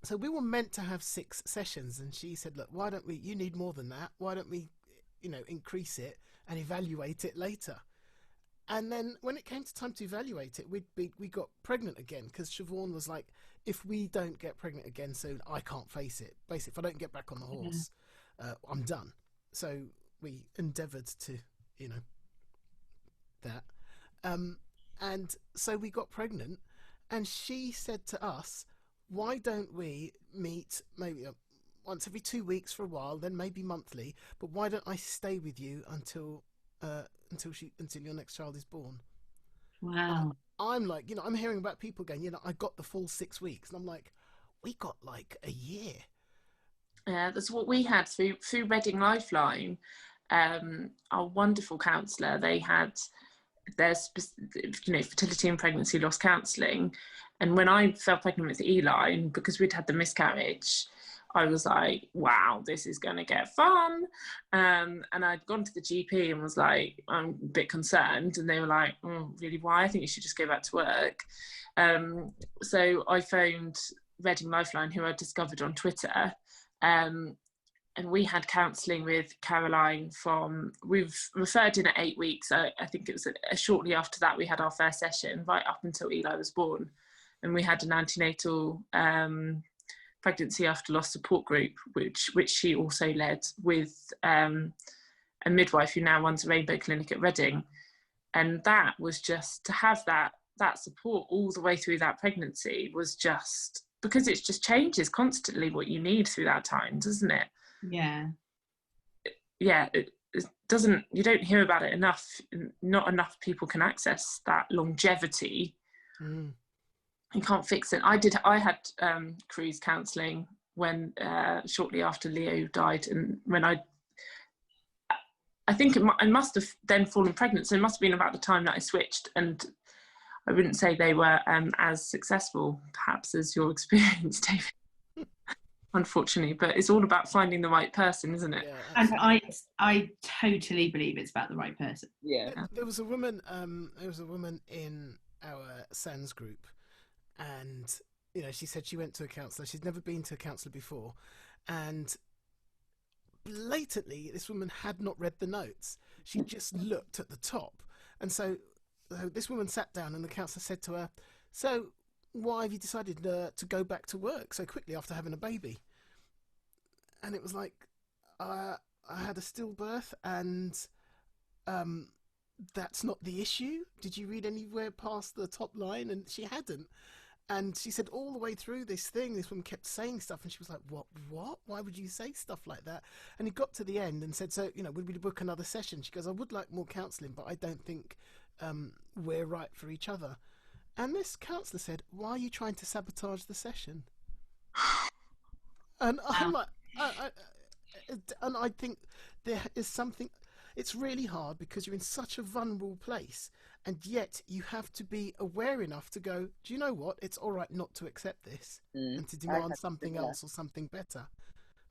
so we were meant to have 6 sessions. And she said, look, why don't we, you need more than that. Why don't we, you know, increase it and evaluate it later? And then when it came to time to evaluate it, we got pregnant again because Siobhan was like, if we don't get pregnant again soon, I can't face it. Basically, if I don't get back on the horse, I'm done. So we endeavoured to, you know, that. And so we got pregnant, and she said to us, why don't we meet maybe once every 2 weeks for a while, then maybe monthly, but why don't I stay with you until your next child is born? Wow. I'm like, you know, I'm hearing about people going, you know, I got the full 6 weeks, and I'm like, we got like a year. Yeah, that's what we had through Reading Lifeline. Our wonderful counsellor, they had their fertility and pregnancy loss counselling, and when I fell pregnant with Eli, because we'd had the miscarriage, I was like, wow, this is going to get fun. And I'd gone to the GP and was like, I'm a bit concerned. And they were like, oh, really, why? I think you should just go back to work. So I phoned Reading Lifeline, who I discovered on Twitter. And we had counselling with Caroline we've referred in at 8 weeks. I think it was shortly after that we had our first session, right up until Eli was born. And we had an antenatal pregnancy after loss support group, which she also led with a midwife who now runs a Rainbow Clinic at Reading. And that was just to have that support all the way through that pregnancy was just, because it just changes constantly what you need through that time, doesn't it? Yeah. Yeah, it doesn't, you don't hear about it enough. Not enough people can access that longevity. You can't fix it. I had cruise counselling when shortly after Leo died, and when I think I must have then fallen pregnant, so it must have been about the time that I switched, and I wouldn't say they were as successful perhaps as your experience, David, unfortunately, but it's all about finding the right person, isn't it? Yeah, and I totally believe it's about the right person. Yeah. There was a woman in our SANS group, and you know, she said she went to a counsellor. She'd never been to a counsellor before, and blatantly this woman had not read the notes. She just looked at the top. And so this woman sat down, and the counsellor said to her, so why have you decided to go back to work so quickly after having a baby? And it was like, I had a stillbirth, and that's not the issue. Did you read anywhere past the top line? And she hadn't. And she said all the way through this woman kept saying stuff, and she was like, what? Why would you say stuff like that? And he got to the end and said, so, would we book another session? She goes, I would like more counselling, but I don't think we're right for each other. And this counsellor said, why are you trying to sabotage the session? And I'm like, and I think there is something, it's really hard because you're in such a vulnerable place, and yet you have to be aware enough to go, do you know what? It's all right not to accept this and to demand something else or something better.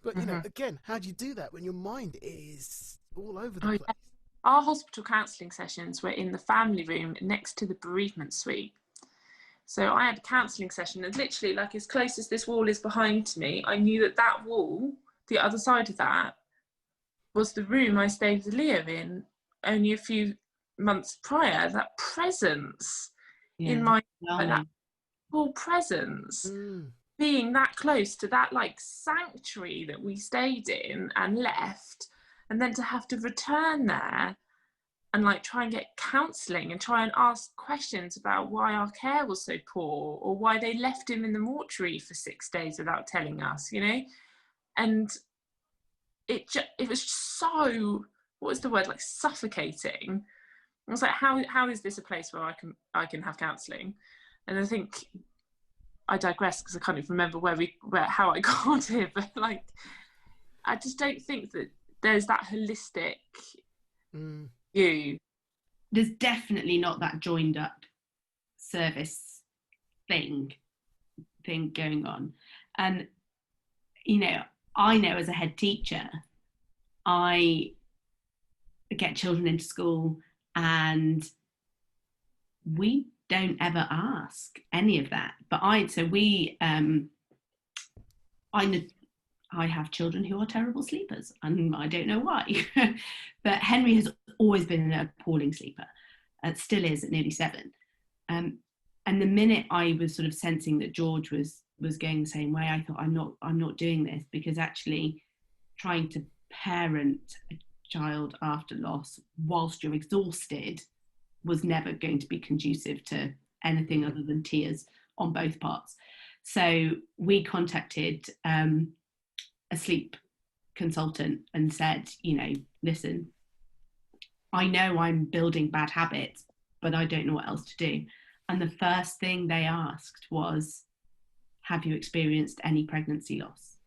But, again, how do you do that when your mind is all over the place? Yeah. Our hospital counselling sessions were in the family room next to the bereavement suite. So I had a counselling session, and literally, like, as close as this wall is behind me, I knew that wall, the other side of that, was the room I stayed with Leo in only a few months prior. That presence in my, like, that full presence, being that close to that, like, sanctuary that we stayed in and left, and then to have to return there and, like, try and get counselling and try and ask questions about why our care was so poor, or why they left him in the mortuary for 6 days without telling us, and it was so, what was the word, like, suffocating. I was like, how is this a place where I can have counselling? And I think I digress because I can't even remember how I got here, but, like, I just don't think that there's that holistic view. There's definitely not that joined up service thing going on. And I know as a head teacher, I get children into school and we don't ever ask any of that. But I have children who are terrible sleepers, and I don't know why. But Henry has always been an appalling sleeper, still is at nearly 7. And the minute I was sort of sensing that George was going the same way, I thought, I'm not doing this, because actually trying to parent a child after loss whilst you're exhausted was never going to be conducive to anything other than tears on both parts. So we contacted a sleep consultant and said, listen, I know I'm building bad habits, but I don't know what else to do. And the first thing they asked was, have you experienced any pregnancy loss?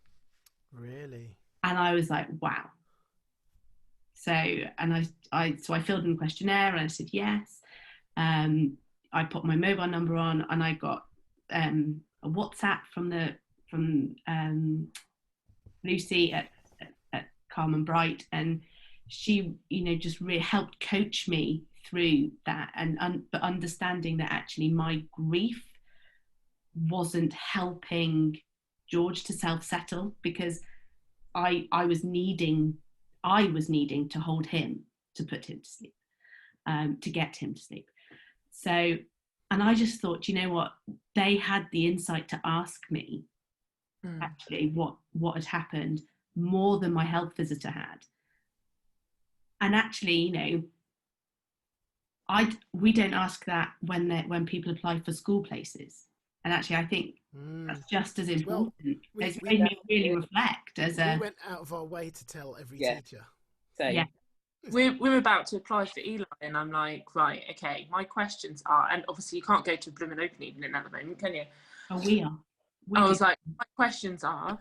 Really? And I was like, wow. So, and I filled in the questionnaire and I said yes. I put my mobile number on, and I got a WhatsApp from Lucy at Calm and Bright, and she, just really helped coach me through that, but understanding that actually my grief wasn't helping George to self-settle, because I was needing to hold him, to put him to sleep, to get him to sleep. So, and I just thought, you know what, they had the insight to ask me actually what had happened, more than my health visitor had. And actually, we don't ask that when people apply for school places. And actually, I think that's just as important. It's made me really reflect. We went out of our way to tell every teacher. So, yeah. We're about to apply for Eli, and I'm like, right, okay, my questions are, and obviously you can't go to a blooming open evening at the moment, can you? Oh, we are. I was like, my questions are,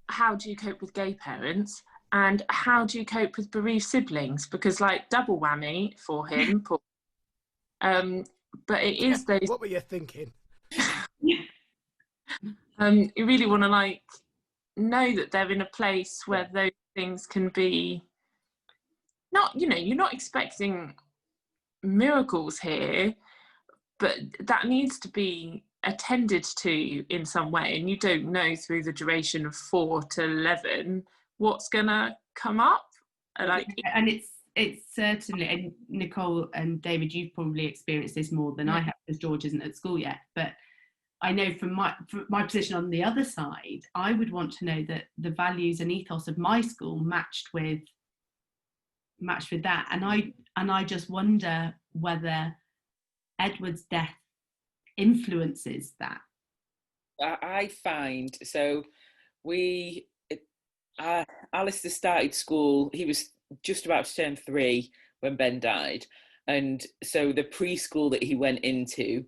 how do you cope with gay parents? And how do you cope with bereaved siblings? Because, like, double whammy for him. But it is those... What were you thinking? You really want to, like, know that they're in a place where those things can be... Not, you're not expecting miracles here, but that needs to be attended to in some way, and you don't know through the duration of 4 to 11 what's gonna come up. And it's certainly, and Nicole and David, you've probably experienced this more than I have, because George isn't at school yet, but I know from my position on the other side, I would want to know that the values and ethos of my school matched with that. And I just wonder whether Edward's death influences that? I find, so Alistair started school, he was just about to turn 3 when Ben died. And so the preschool that he went into,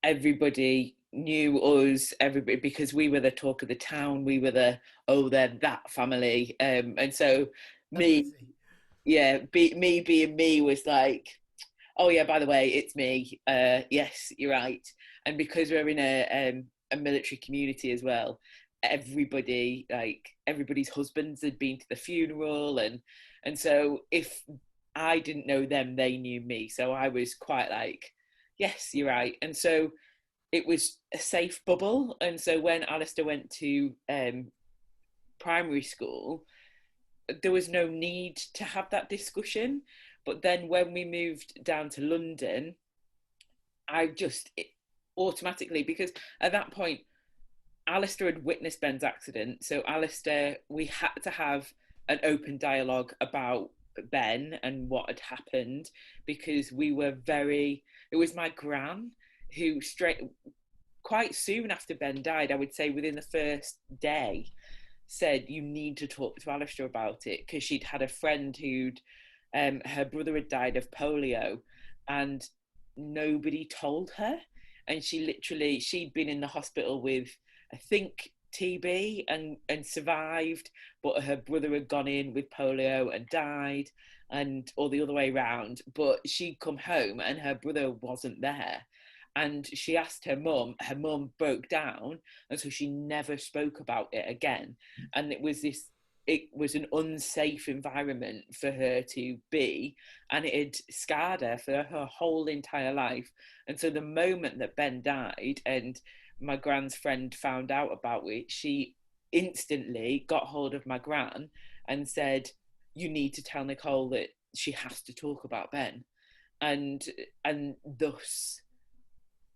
everybody knew us, everybody, because we were the talk of the town. We were they're that family. And so me, me being me was like, oh yeah, by the way, it's me. Yes, you're right. And because we're in a military community as well, everybody's husbands had been to the funeral, and so if I didn't know them, they knew me. So I was quite like, yes, you're right. And so it was a safe bubble. And so when Alistair went to primary school, there was no need to have that discussion. But then when we moved down to London, automatically, because at that point, Alistair had witnessed Ben's accident. So Alistair, we had to have an open dialogue about Ben and what had happened, because it was my gran who quite soon after Ben died, I would say within the first day, said, you need to talk to Alistair about it, because she'd had a friend who'd her brother had died of polio and nobody told her. And she'd been in the hospital with, I think, TB and survived, but her brother had gone in with polio and died, or the other way around. But she'd come home and her brother wasn't there. And she asked her mum broke down, and so she never spoke about it again. And it was an unsafe environment for her to be, and it had scarred her for her whole entire life. And so the moment that Ben died and my gran's friend found out about it, she instantly got hold of my gran and said, you need to tell Nicole that she has to talk about Ben. And thus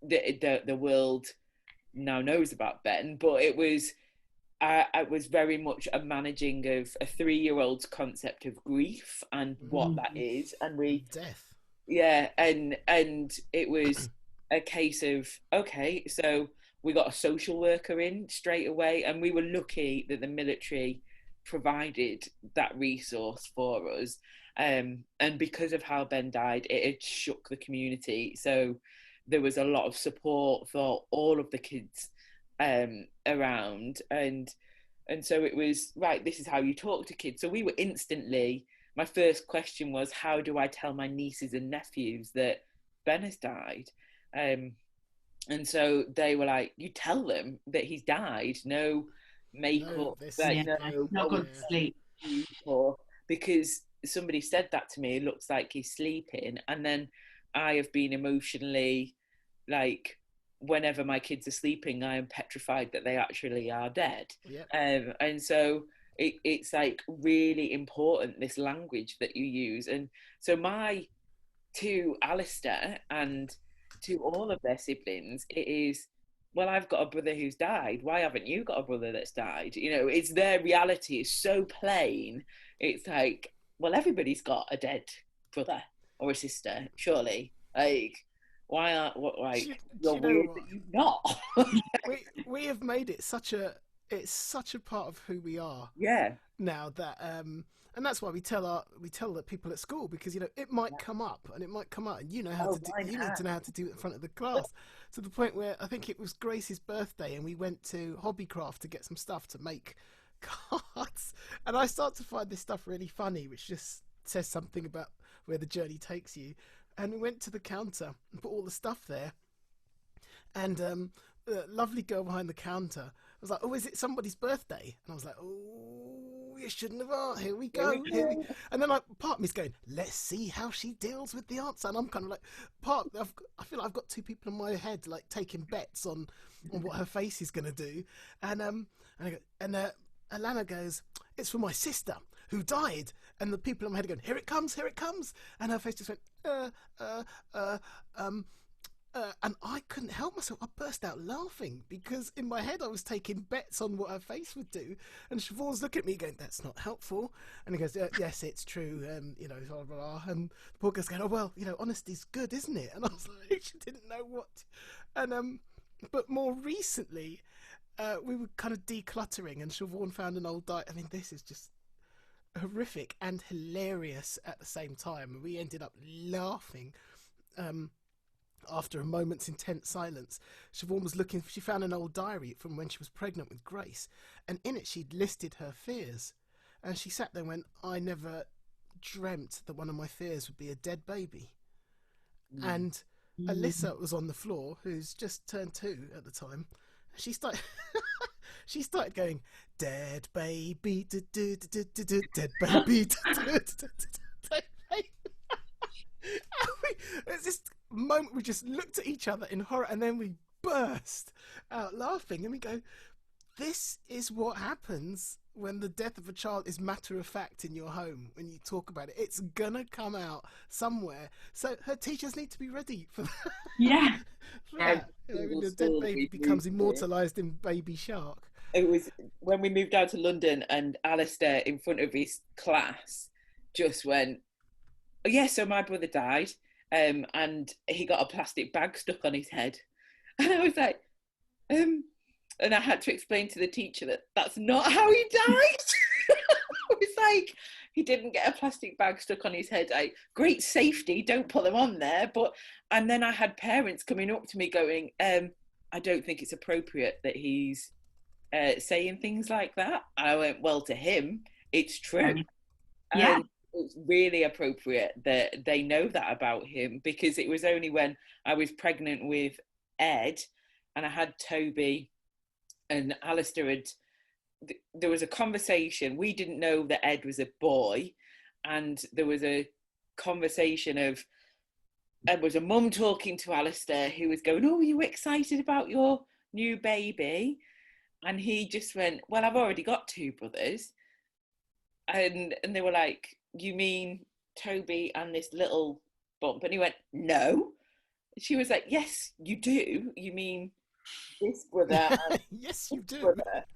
the world now knows about Ben. But it was very much a managing of a 3-year-old's concept of grief and what that is, and death. Yeah, and it was a case of, okay, so we got a social worker in straight away, and we were lucky that the military provided that resource for us. And because of how Ben died, it had shook the community. So there was a lot of support for all of the kids around, and so it was, right, this is how you talk to kids. So we were instantly, my first question was, how do I tell my nieces and nephews that Ben has died? And so they were like, you tell them that he's died, no makeup, not going to sleep. Because somebody said that to me, it looks like he's sleeping. And then I have been emotionally, like, whenever my kids are sleeping, I am petrified that they actually are dead. And so it's like really important, this language that you use. And so to Alistair and to all of their siblings, it is, well, I've got a brother who's died, why haven't you got a brother that's died? You know, it's their reality is so plain. It's like, well, everybody's got a dead brother or a sister, surely. Like, why aren't, you're weird that you're not. we have made it it's such a part of who we are. Yeah. Now that and that's why we tell the people at school, because, you know, it might come up, and you know how you need to know how to do it in front of the class. To the point where I think it was Grace's birthday, and we went to Hobbycraft to get some stuff to make cards, and I start to find this stuff really funny, which just says something about where the journey takes you. And we went to the counter and put all the stuff there, and the lovely girl behind the counter was like, oh, is it somebody's birthday? And I was like, oh, you shouldn't have asked. Here we go. And then, like, part of me's going, let's see how she deals with the answer. And I'm kind of like, I feel like I've got two people in my head, like, taking bets on what her face is going to do. And Alana goes, it's for my sister who died. And the people in my head are going, here it comes. And her face just went, And I couldn't help myself. I burst out laughing because in my head I was taking bets on what her face would do. And Siobhan's looking at me going, "That's not helpful." And he goes, "Yes, it's true." You know, blah, blah, blah. And the poor girl's going, "Oh, well, you know, honesty's good, isn't it?" And I was like, she didn't know what. And but more recently, we were kind of decluttering, and Siobhan found an old diary. I mean, this is just horrific and hilarious at the same time. We ended up laughing. After a moment's intense silence, Siobhan was looking. She found an old diary from when she was pregnant with Grace, and in it she'd listed her fears. And she sat there and went, "I never dreamt that one of my fears would be a dead baby." And Alyssa was on the floor, who's just turned 2 at the time. She started she started going, "Dead baby, dead baby, dead baby." There's this moment we just looked at each other in horror, and then we burst out laughing, and we go, "This is what happens when the death of a child is matter of fact in your home. When you talk about it, it's gonna come out somewhere." So her teachers need to be ready for that. Yeah. For that. You know, when the dead baby becomes immortalised in Baby Shark. It was when we moved down to London, and Alistair in front of his class just went, "Oh yeah, so my brother died, and he got a plastic bag stuck on his head." And I was like, and I had to explain to the teacher that that's not how he died. I was like, he didn't get a plastic bag stuck on his head. Great safety, don't put them on there. And then I had parents coming up to me going, "I don't think it's appropriate that he's saying things like that." And I went, "Well, to him, it's true." Yeah. It's really appropriate that they know that about him, because it was only when I was pregnant with Ed and I had Toby and Alistair there was a conversation. We didn't know that Ed was a boy, and there was a conversation of Ed was a mum talking to Alistair, who was going, "Oh, are you excited about your new baby?" And he just went, "Well, I've already got 2 brothers." And they were like, "You mean Toby and this little bump?" And he went, "No." She was like, "Yes, you do. You mean this brother and Yes, you do. brother."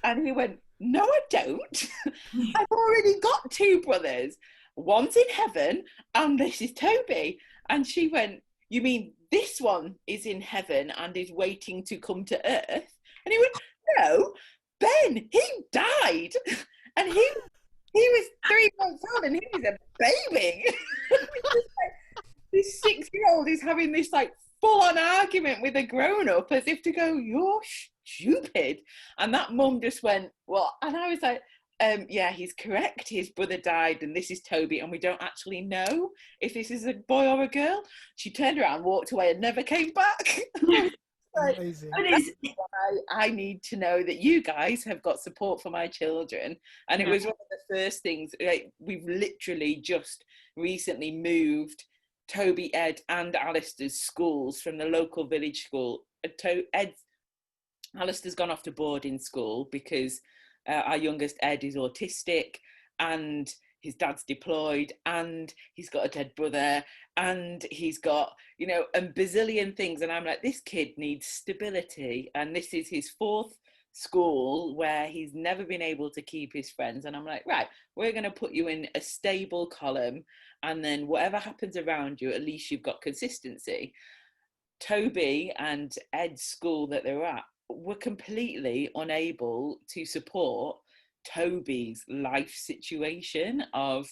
And he went, "No, I don't. I've already got 2 brothers. One's in heaven and this is Toby." And she went, "You mean this one is in heaven and is waiting to come to earth?" And he went, "No, Ben, he died. And he was 3 months old and he was a baby." This 6-year-old is having this like full-on argument with a grown-up, as if to go, "You're stupid." And that mum just went, "What?" And I was like, "Yeah, he's correct. His brother died and this is Toby, and we don't actually know if this is a boy or a girl." She turned around, walked away, and never came back. Like, Amazing. I need to know that you guys have got support for my children. And it was one of the first things. Like, we've literally just recently moved Toby, Ed and Alistair's schools from the local village school. Alistair's gone off to boarding school because our youngest Ed is autistic, and his dad's deployed, and he's got a dead brother, and he's got, you know, a bazillion things. And I'm like, this kid needs stability. And this is his 4th school where he's never been able to keep his friends. And I'm like, right, we're going to put you in a stable column, and then whatever happens around you, at least you've got consistency. Toby and Ed's school that they're at were completely unable to support Toby's life situation of,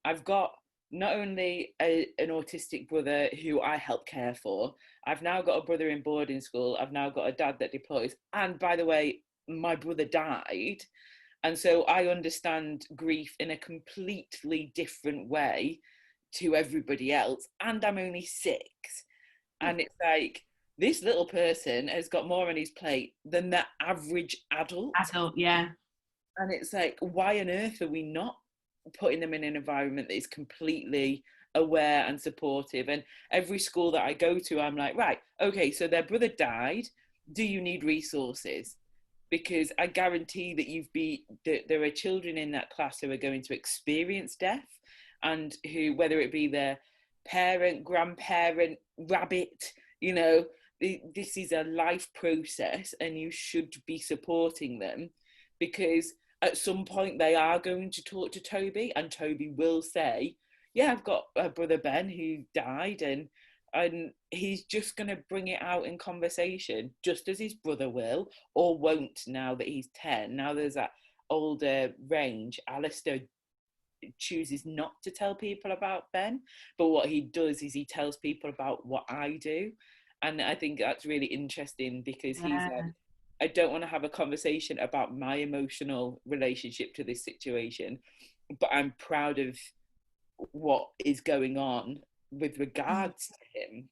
I've got not only an autistic brother who I help care for, I've now got a brother in boarding school, I've now got a dad that deploys, and by the way, my brother died. And so I understand grief in a completely different way to everybody else, and I'm only 6. And it's like, this little person has got more on his plate than the average adult. Yeah. And it's like, why on earth are we not putting them in an environment that is completely aware and supportive? And every school that I go to, I'm like, right, okay, so their brother died. Do you need resources? Because I guarantee that there are children in that class who are going to experience death, and who, whether it be their parent, grandparent, rabbit, You know, this is a life process and you should be supporting them, because at some point they are going to talk to Toby, and Toby will say, yeah, I've got a brother Ben who died, and he's just going to bring it out in conversation, just as his brother will or won't now that he's 10. Now there's that older range. Alistair chooses not to tell people about Ben, but what he does is he tells people about what I do. And I think that's really interesting, because he's like, I don't want to have a conversation about my emotional relationship to this situation, but I'm proud of what is going on with regards to him.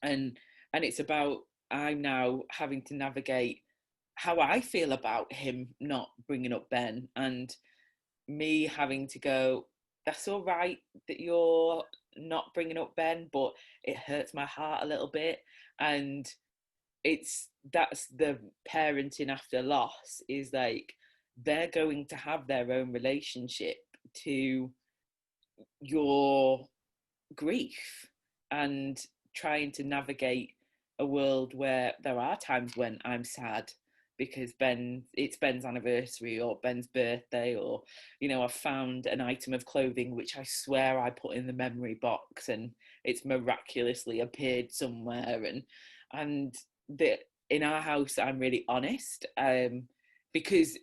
And it's about, I'm now having to navigate how I feel about him not bringing up Ben, and me having to go, that's all right that you're not bringing up Ben, but it hurts my heart a little bit. And that's the parenting after loss, is like, they're going to have their own relationship to your grief, and trying to navigate a world where there are times when I'm sad because it's Ben's anniversary or Ben's birthday, or, you know, I've found an item of clothing which I swear I put in the memory box and it's miraculously appeared somewhere. And in our house, I'm really honest,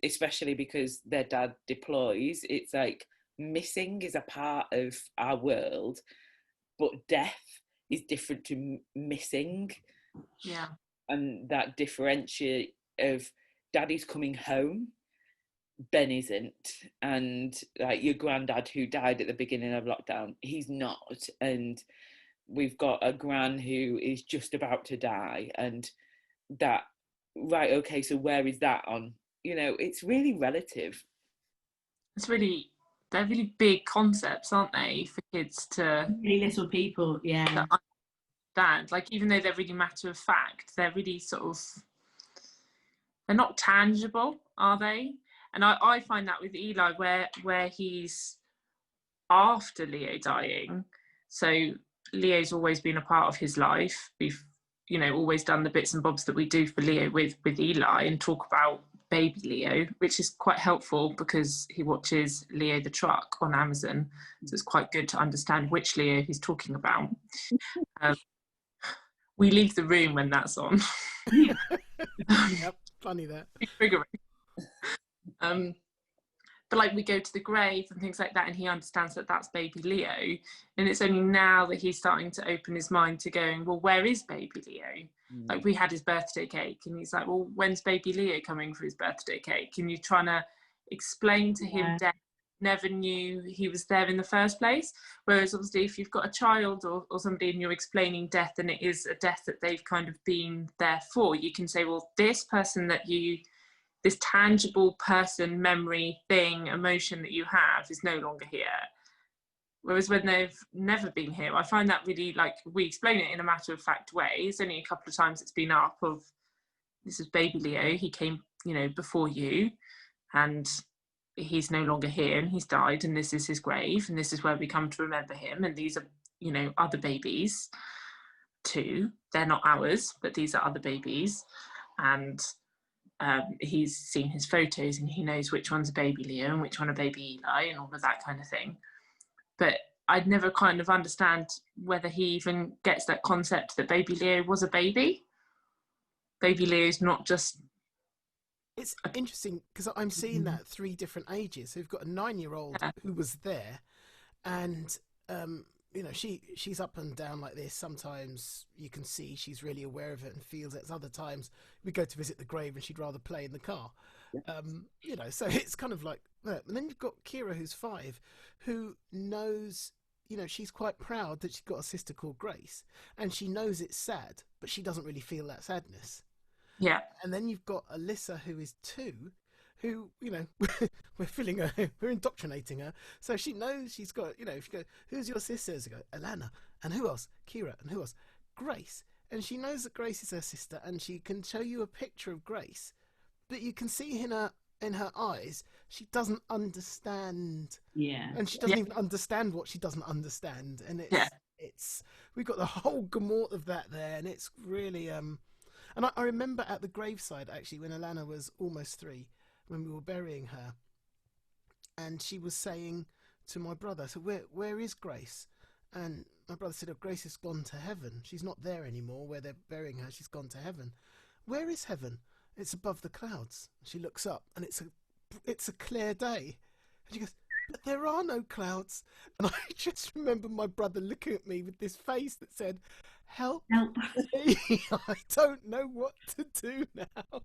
especially because their dad deploys. It's like, missing is a part of our world, but death is different to missing. Yeah. And that differentiate of daddy's coming home, Ben isn't. And like your granddad who died at the beginning of lockdown, he's not. And we've got a gran who is just about to die, and that, right, okay, so where is that on? You know, it's really relative. They're really big concepts, aren't they, for kids to really little people, yeah, to understand. Like, even though they're really matter of fact, they're really sort of, they're not tangible, are they? And I find that with Eli, where he's after Leo dying. So Leo's always been a part of his life. We've, you know, always done the bits and bobs that we do for Leo with Eli, and talk about baby Leo, which is quite helpful because he watches Leo the Truck on Amazon, so it's quite good to understand which Leo he's talking about. We leave the room when that's on. Yep, funny that. Triggering. But like, we go to the grave and things like that, and he understands that that's baby Leo, and it's only now that he's starting to open his mind to going, well, where is baby Leo? Like, we had his birthday cake, and he's like, well, when's baby Leo coming for his birthday cake? And you're trying to explain to him death, never knew he was there in the first place. Whereas obviously if you've got a child or somebody and you're explaining death, and it is a death that they've kind of been there for, you can say, well, this person this tangible person, memory, thing, emotion that you have is no longer here. Whereas when they've never been here, I find that really, like, we explain it in a matter of fact way. It's only a couple of times it's been up of, this is baby Leo, he came, you know, before you, and he's no longer here, and he's died, and this is his grave, and this is where we come to remember him, and these are, you know, other babies too. They're not ours, but these are other babies. And he's seen his photos, and he knows which one's a baby Leo and which one a baby Eli, and all of that kind of thing. But I'd never kind of understand whether he even gets that concept that baby Leo was a baby. Baby Leo's not just... It's interesting because I'm seeing that at 3 different ages. So we've got a 9-year-old who was there, and you know, she's up and down like this. Sometimes you can see she's really aware of it and feels it. Other times we go to visit the grave and she'd rather play in the car. You know, so it's kind of like that. And then you've got Kira, who's 5, who knows, you know, she's quite proud that she's got a sister called Grace, and she knows it's sad, but she doesn't really feel that sadness. Yeah. And then you've got Alyssa, who is 2, who, you know, we're indoctrinating her. So she knows she's got, you know, if you go, who's your sisters? You go, Alana. And who else? Kira. And who else? Grace. And she knows that Grace is her sister, and she can show you a picture of Grace, but you can see in her eyes, she doesn't understand. Yeah. And she doesn't even understand what she doesn't understand. And we've got the whole gamut of that there, and it's really and I remember at the graveside actually when Alana was almost 3, when we were burying her, and she was saying to my brother, so where is Grace? And my brother said, oh, Grace has gone to heaven. She's not there anymore where they're burying her. She's gone to heaven. Where is heaven? It's above the clouds. She looks up and it's a clear day. And she goes, but there are no clouds. And I just remember my brother looking at me with this face that said, help me. I don't know what to do now.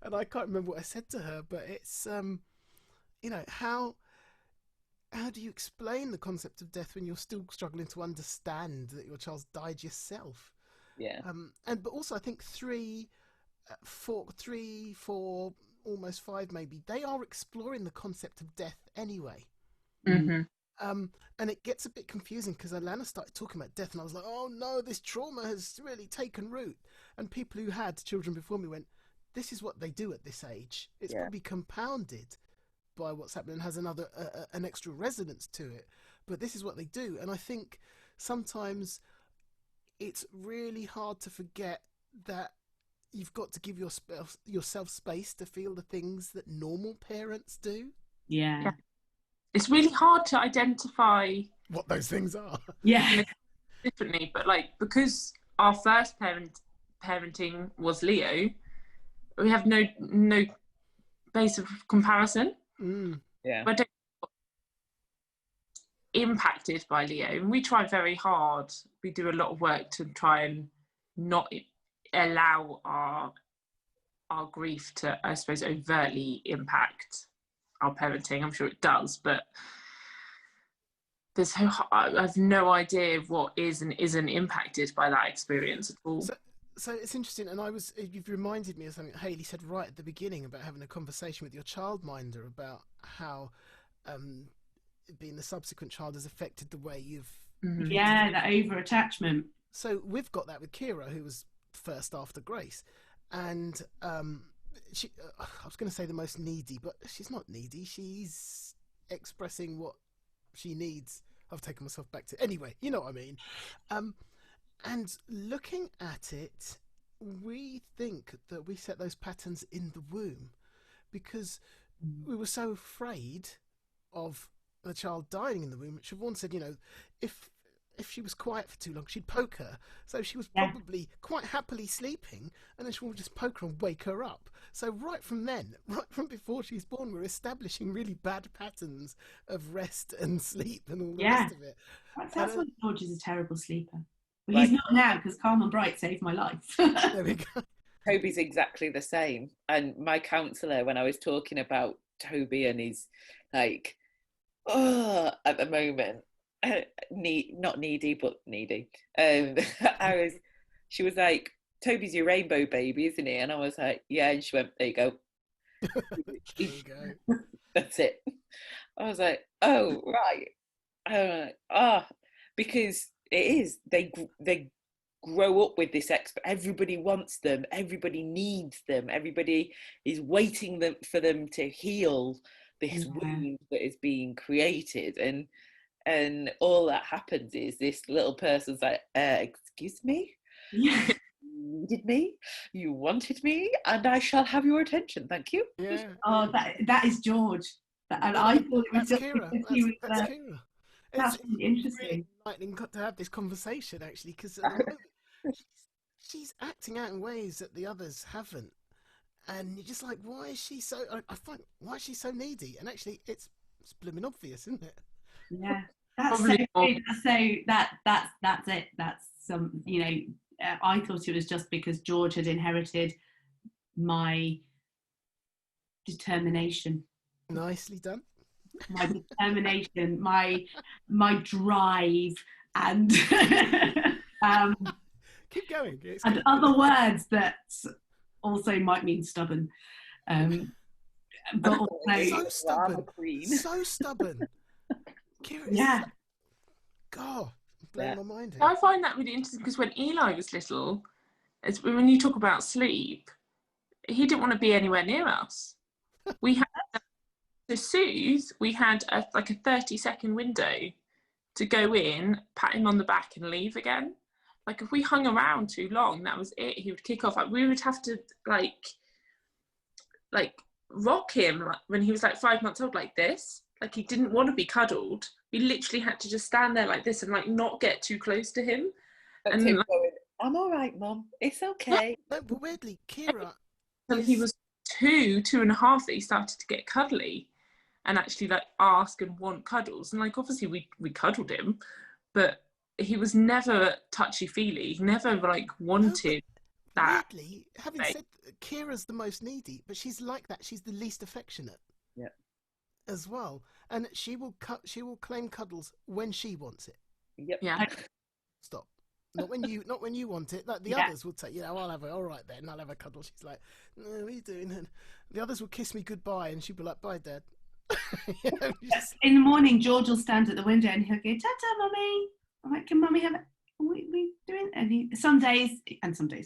And I can't remember what I said to her, but it's, you know, how do you explain the concept of death when you're still struggling to understand that your child's died yourself? Yeah. But also I think 3, 4, almost 5 maybe, they are exploring the concept of death anyway. Mm-hmm. And it gets a bit confusing because Alana started talking about death and I was like, oh no, this trauma has really taken root. And people who had children before me went, this is what they do at this age. It's probably compounded by what's happening and has another an extra resonance to it, but this is what they do. And I think sometimes it's really hard to forget that you've got to give yourself space to feel the things that normal parents do. Yeah. It's really hard to identify what those things are. Yeah. Differently, but like, because our first parenting was Leo, we have no base of comparison. Yeah. But impacted by Leo, and we try very hard. We do a lot of work to try and not allow our grief to, I suppose, overtly impact our parenting. I'm sure it does, but I have no idea of what is and isn't impacted by that experience at all. So it's interesting, and you've reminded me of something Hayley said right at the beginning about having a conversation with your childminder about how being the subsequent child has affected the way you've... Mm-hmm. Yeah, the over-attachment. So we've got that with Kira, who was first after Grace, and she, I was going to say the most needy, but she's not needy. She's expressing what she needs. I've taken myself back to... Anyway, you know what I mean. And looking at it, we think that we set those patterns in the womb because we were so afraid of the child dying in the womb. Siobhan said, you know, if she was quiet for too long, she'd poke her. So she was probably quite happily sleeping, and then she would just poke her and wake her up. So right from then, right from before she's born, we're establishing really bad patterns of rest and sleep and all the rest of it. That's why George is a terrible sleeper. Well, he's not now because Calm and Bright saved my life. There we go. Toby's exactly the same. And my counsellor, when I was talking about Toby and his, like, at the moment, not needy, but needy. She was like, Toby's your rainbow baby, isn't he? And I was like, yeah. And she went, there you go. There you go. That's it. I was like, oh, right. Because it is, they grow up with this everybody wants them, everybody needs them, everybody is waiting for them to heal this wound that is being created, and all that happens is this little person's like, excuse me, you needed me, you wanted me, and I shall have your attention, thank you. Yeah. Oh, that is George, and I thought it was just Kira. That's Kira. That's really interesting. Really enlightening to have this conversation, actually, because she's acting out in ways that the others haven't, and you're just like, why is she so? Why is she so needy? And actually, it's blooming obvious, isn't it? Yeah, that's so good. That's it. That's some. You know, I thought it was just because George had inherited my determination. Nicely done. My determination, my drive, and keep going. And other words that also might mean stubborn, but also so stubborn. Kira, yeah. God, blowing my mind. I find that really interesting because when Eli was little, when you talk about sleep, he didn't want to be anywhere near us. We had to soothe. We had a 30-second window to go in, pat him on the back, and leave again. like if we hung around too long, that was it. He would kick off. Like we would have to like rock him like, when he was like 5 months old, like this. Like he didn't want to be cuddled. We literally had to just stand there like this and like not get too close to him. And him going, I'm all right, Mum. It's okay. No, but weirdly, Kira. Until he was 2.5, that he started to get cuddly and actually like ask and want cuddles. And like obviously we cuddled him, but he was never touchy-feely. He never like wanted that. Weirdly, having said Kira's the most needy, but she's like that. She's the least affectionate. Yeah. As well, and she will claim cuddles when she wants it. Yep. Yeah. Stop. Not when you want it. Like the others will take, I'll have all right then, I'll have a cuddle. She's like, no, what are you doing? And the others will kiss me goodbye, and she'll be like, bye, Dad. In the morning, George will stand at the window and he'll go, ta-ta, Mummy. I'm like, can Mummy have it? What are we doing? And some days no.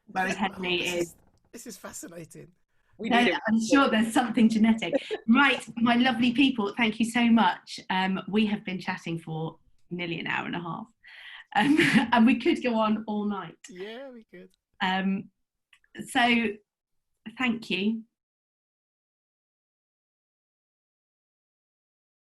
Whereas Henry This is fascinating. I'm sure there's something genetic. Right, my lovely people, thank you so much. We have been chatting for nearly an hour and a half. And we could go on all night. Yeah, we could. So thank you